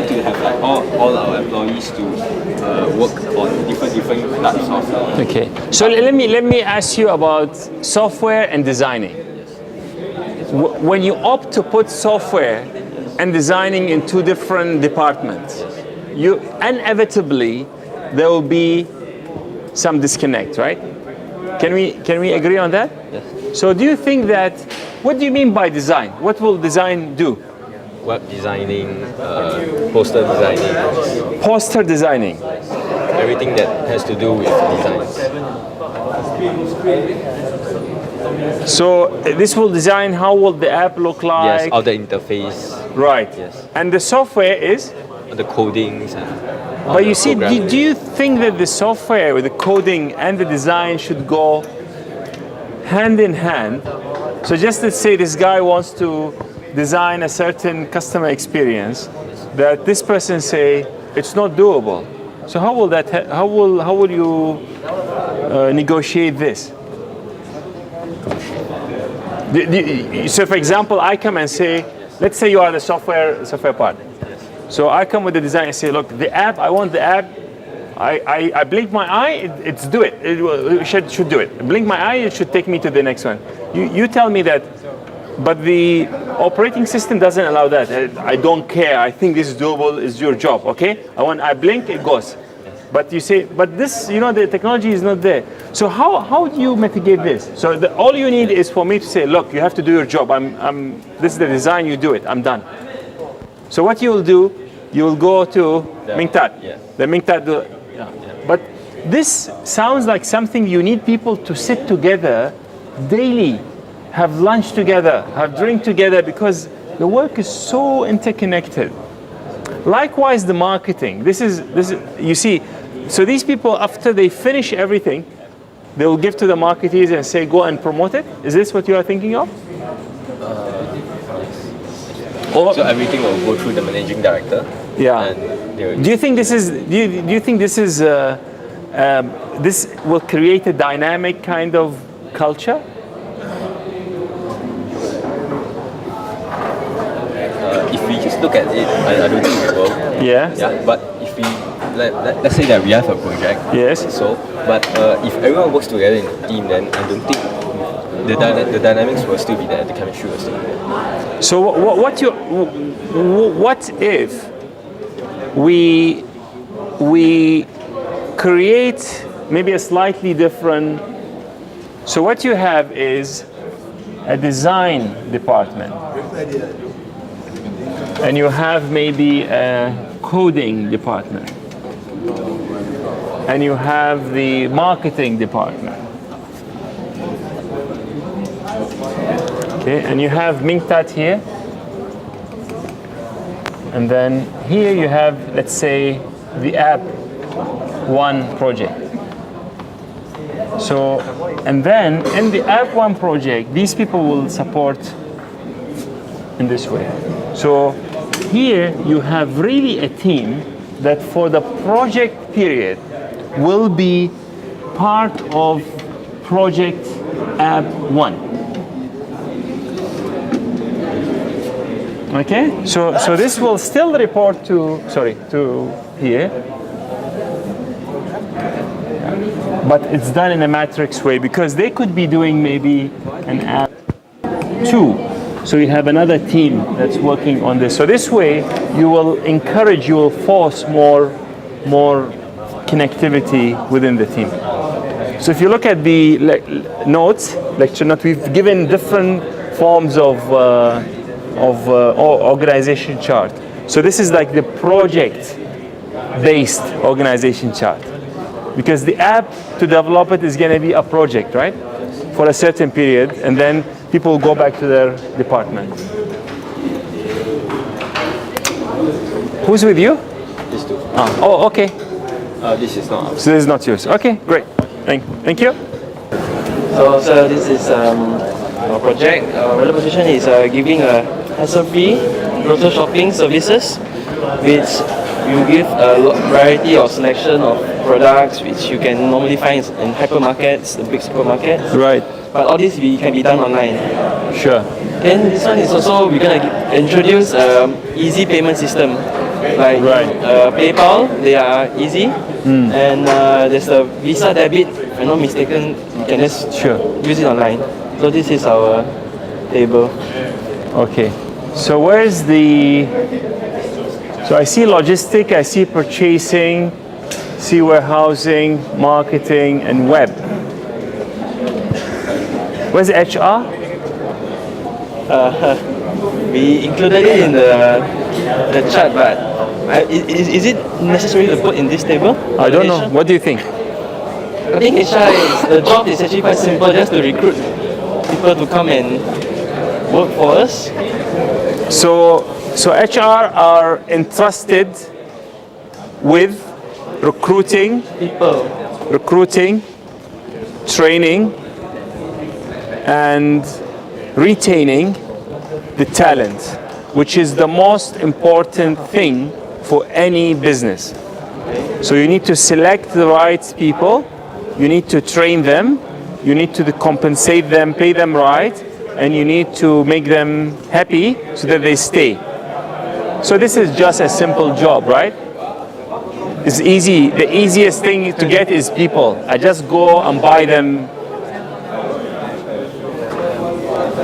Speaker 20: to have like all our employees to work on different types of.
Speaker 1: Okay. So let me ask you about software and designing. When you opt to put software and designing in two different departments, you inevitably there will be some disconnect, right? Can we agree on that?
Speaker 20: Yes.
Speaker 1: So do you think that? What do you mean by design? What will design do?
Speaker 20: Web designing, poster designing.
Speaker 1: Poster designing.
Speaker 20: Everything that has to do with designs.
Speaker 1: So this will design how will the app look like?
Speaker 20: Yes, all the interface.
Speaker 1: Right.
Speaker 20: Yes.
Speaker 1: And the software is?
Speaker 20: The codings and.
Speaker 1: But you see, do you think that the software with the coding and the design should go hand in hand? So just let's say this guy wants to design a certain customer experience that this person say it's not doable. So how will that? How will you negotiate this? So for example, I come and say, let's say you are the software part. So I come with the design and say, look, the app, I want the app. I blink my eye, it's do it. It should do it. Blink my eye, it should take me to the next one. You tell me that, but the operating system doesn't allow that. I don't care. I think this is doable. It's your job. Okay? I blink, it goes. But you say, but this, the technology is not there. So how do you mitigate this? So all you need is for me to say, look, you have to do your job. This is the design. You do it. I'm done. So what you will do, you will go to Mingtat.
Speaker 20: Yeah.
Speaker 1: The Mingtat do. Yeah. But this sounds like something you need people to sit together daily, have lunch together, have drink together, because the work is so interconnected. Likewise, the marketing. This is you see. So these people, after they finish everything, they will give to the marketeers and say, go and promote it. Is this what you are thinking of?
Speaker 20: So everything will go through the managing director.
Speaker 1: Yeah. Do you think this is? Do you think this is? This will create a dynamic kind of culture?
Speaker 20: If we just look at it, I don't think it will.
Speaker 1: Yeah.
Speaker 20: Yeah. But if we let's say that we have a project.
Speaker 1: Yes.
Speaker 20: So, but if everyone works together in a team, then I don't think the dynamics will still be there. The chemistry will still be there.
Speaker 1: So what if we create maybe a slightly different? So what you have is a design department, and you have maybe a coding department, and you have the marketing department. Okay, and you have Mingtat here, and then here you have, let's say, the app 1 project. So, and then in the app 1 project, these people will support in this way. So here you have really a team that for the project period will be part of project app 1. Okay, so this will still report to here, but it's done in a matrix way because they could be doing maybe an app 2. So you have another team that's working on this. So this way you will encourage, you will force more connectivity within the team. So if you look at the lecture notes, we've given different forms of organization chart. So this is like the project-based organization chart, because the app to develop it is going to be a project, right, for a certain period, and then people will go back to their department. Who's with you?
Speaker 20: These two.
Speaker 1: Oh, okay.
Speaker 20: This is not.
Speaker 1: So this is not yours. Okay, great. Thank you.
Speaker 21: So this is our project. Our value proposition is giving a hassle-free grocery shopping services, which you give a variety of selection of products which you can normally find in hypermarkets, the big supermarkets.
Speaker 1: Right.
Speaker 21: But all this can be done online.
Speaker 1: Sure.
Speaker 21: Then this one is also, we're going to introduce easy payment system. Like PayPal, they are easy. And there's the Visa debit, if I'm not mistaken, you can just use it online. So this is our table.
Speaker 1: Okay. So where's the... So I see logistic, I see purchasing, see warehousing, marketing, and web. Where's HR?
Speaker 21: We included it in the chart, but is it necessary to put in this table?
Speaker 1: I don't know. What do you think?
Speaker 21: I think HR the job is actually quite simple, just to recruit people to come and work for us.
Speaker 1: So HR are entrusted with recruiting
Speaker 21: people,
Speaker 1: training, and retaining the talent, which is the most important thing for any business. So you need to select the right people, you need to train them, you need to compensate them, pay them right, and you need to make them happy so that they stay. So this is just a simple job, right? It's easy. The easiest thing to get is people. I just go and buy them.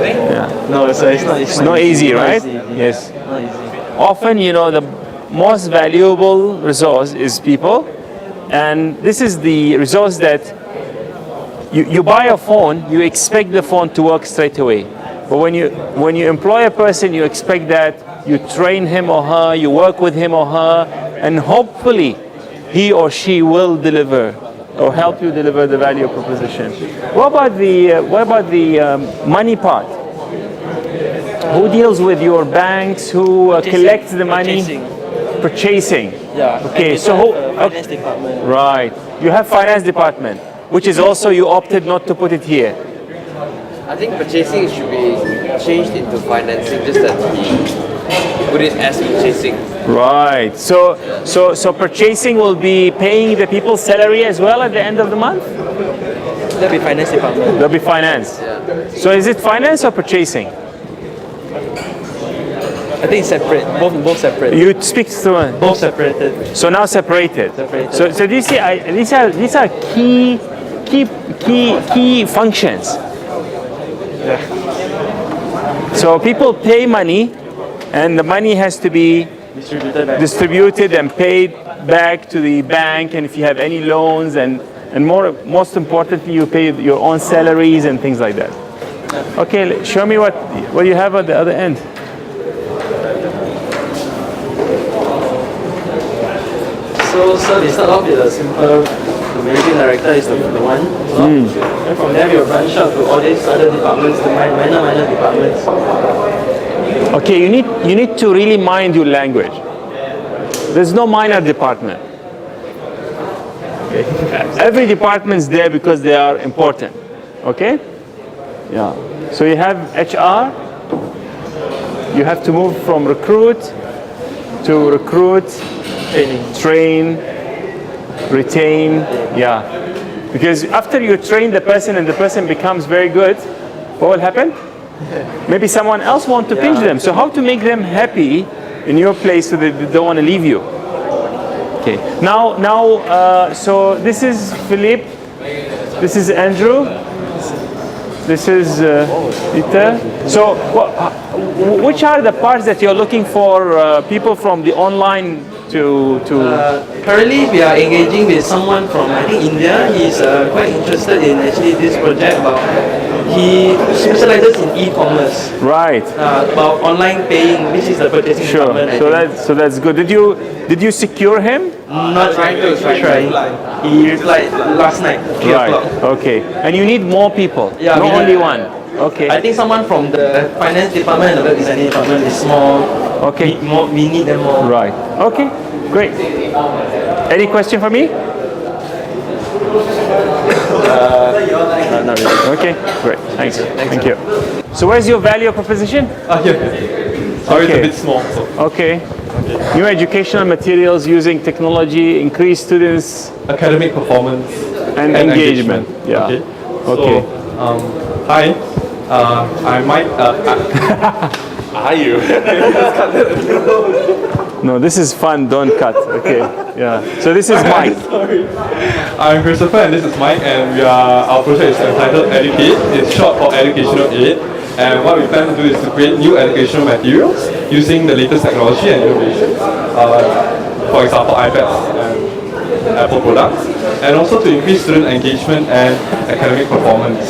Speaker 1: Yeah.
Speaker 21: No, so it's
Speaker 1: not easy, right? Yes. Often, the most valuable resource is people, and this is the resource that you buy a phone, you expect the phone to work straight away. But when you employ a person, you expect that you train him or her, you work with him or her, and hopefully he or she will deliver or help you deliver the value proposition. What about the money part? Who deals with your banks? Who collects the money? Purchasing.
Speaker 21: Yeah.
Speaker 1: Okay. So who?
Speaker 21: Finance department.
Speaker 1: Right. You have finance department, which is also you opted not to put it here.
Speaker 22: I think purchasing should be changed into financing, just that we put it as purchasing.
Speaker 1: Right. So purchasing will be paying the people's salary as well at the end of the month?
Speaker 21: That'll be finance department.
Speaker 1: That'll be finance.
Speaker 22: Yeah.
Speaker 1: So is it finance or purchasing?
Speaker 21: I think it's separate. Both separate.
Speaker 1: You speak to
Speaker 21: both separated.
Speaker 1: So now separated. So do you see? These are key functions.
Speaker 21: Yeah.
Speaker 1: So people pay money, and the money has to be distributed and paid back to the bank. And if you have any loans, and most importantly, you pay your own salaries and things like that. Okay, show me what you have at the other end.
Speaker 21: So, sir, we start off with a simple, the managing director is the one. And from there, we'll branch out to all these other departments, the minor departments.
Speaker 1: Okay, you need to really mind your language. There's no minor department. Okay. Every department is there because they are important. Okay? Yeah. So you have HR. You have to move from recruit to recruit, train, retain. Yeah. Because after you train the person and the person becomes very good, what will happen? Maybe someone else wants to pinch them. So how to make them happy in your place so they don't want to leave you? Okay. Now, so this is Philippe. This is Andrew. This is Peter. So, which are the parts that you're looking for people from the online to?
Speaker 21: Currently, we are engaging with someone from, I think, India. He's quite interested in actually this project he specializes in e-commerce.
Speaker 1: Right.
Speaker 21: About online paying, which is the purchasing department.
Speaker 1: So that's good. Did you secure him?
Speaker 21: Not trying. He replied last night, 3 o'clock.
Speaker 1: Okay. And you need more people.
Speaker 21: Yeah,
Speaker 1: not only one. Okay.
Speaker 21: I think someone from the finance department and the web designing department is more.
Speaker 1: Okay.
Speaker 21: We need them more.
Speaker 1: Right. Okay. Great. Any question for me?
Speaker 21: Not really.
Speaker 1: Okay, great. Thanks. Thank you. So where's your value proposition?
Speaker 5: Here. Sorry, it's a bit small. So.
Speaker 1: Okay. New educational materials using technology, increase students'
Speaker 5: academic performance
Speaker 1: and engagement. Yeah.
Speaker 5: Okay.
Speaker 1: Okay.
Speaker 5: So, hi. I might. Are you?
Speaker 1: No, this is fun. Don't cut. Okay. Yeah. So this is Mike.
Speaker 5: Sorry. I'm Christopher, and this is Mike, and our project is entitled Educate. It's short for Educational Aid. And what we plan to do is to create new educational materials using the latest technology and innovations. For example, iPads and Apple products, and also to increase student engagement and academic performance.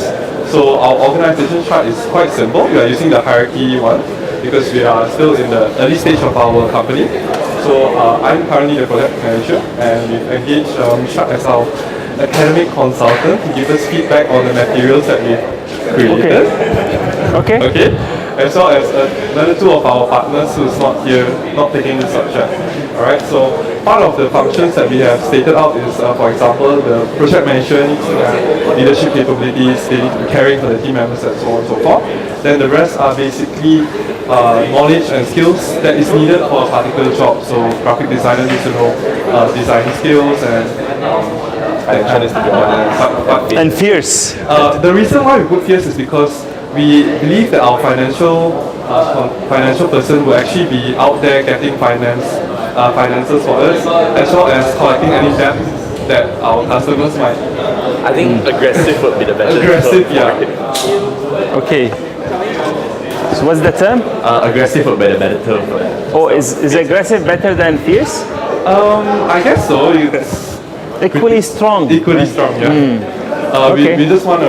Speaker 5: So our organization chart is quite simple. We are using the hierarchy one because we are still in the early stage of our company. So I'm currently the project manager, and we've engaged Mushtak as our academic consultant to give us feedback on the materials that we've created. Okay. As well as another two of our partners who's not here, not taking the subject. Alright, so part of the functions that we have stated out is, for example, the project manager needs to have leadership capabilities, they need to be caring for the team members and so on and so forth. Then the rest are basically knowledge and skills that is needed for a particular job. So graphic designer needs to know design skills and
Speaker 1: and fierce.
Speaker 5: The reason why we put fierce is because we believe that our financial person will actually be out there getting finances for us, as well as collecting any debt that our customers might.
Speaker 20: I think aggressive would be the better term.
Speaker 5: Aggressive, yeah.
Speaker 1: Okay. So what's the term?
Speaker 20: Aggressive would be the better term.
Speaker 1: Oh, is aggressive better than fierce?
Speaker 5: I guess so. It's
Speaker 1: equally strong.
Speaker 5: Equally strong, yeah. We just want a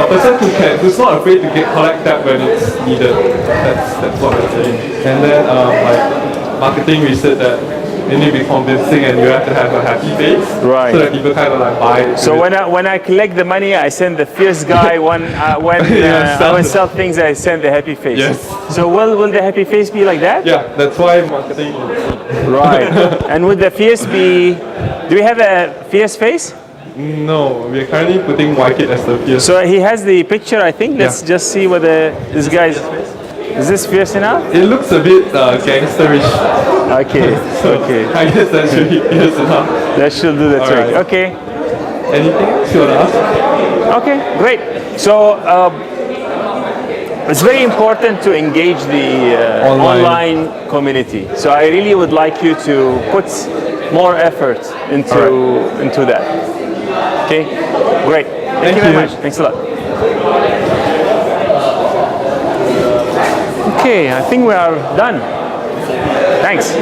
Speaker 5: person who's not afraid to collect that when it's needed. That's what we're saying. And then like marketing, we said that you need to be convincing and you have to have a happy face,
Speaker 1: right?
Speaker 5: So that people kind of like buy it.
Speaker 1: So when I collect the money, I send the fierce guy. When I will sell things, I send the happy face.
Speaker 5: Yes.
Speaker 1: So will the happy face be like that?
Speaker 5: Yeah, that's why marketing.
Speaker 1: Right. And would the fierce be? Do we have a fierce face?
Speaker 5: No, we're currently putting YKit as the fierce.
Speaker 1: So he has the picture, I think. Let's just see whether this guy's. Is this fierce enough?
Speaker 5: It looks a bit gangsterish.
Speaker 1: Okay.
Speaker 5: So
Speaker 1: okay.
Speaker 5: I guess that should be fierce enough.
Speaker 1: That should do the trick.
Speaker 5: Right.
Speaker 1: Okay.
Speaker 5: Anything else you want to ask?
Speaker 1: Okay, great. So it's very important to engage the online community. So I really would like you to put more effort into that. Okay, great. Thank you very much. Thanks a lot. Okay, I think we are done. Thanks.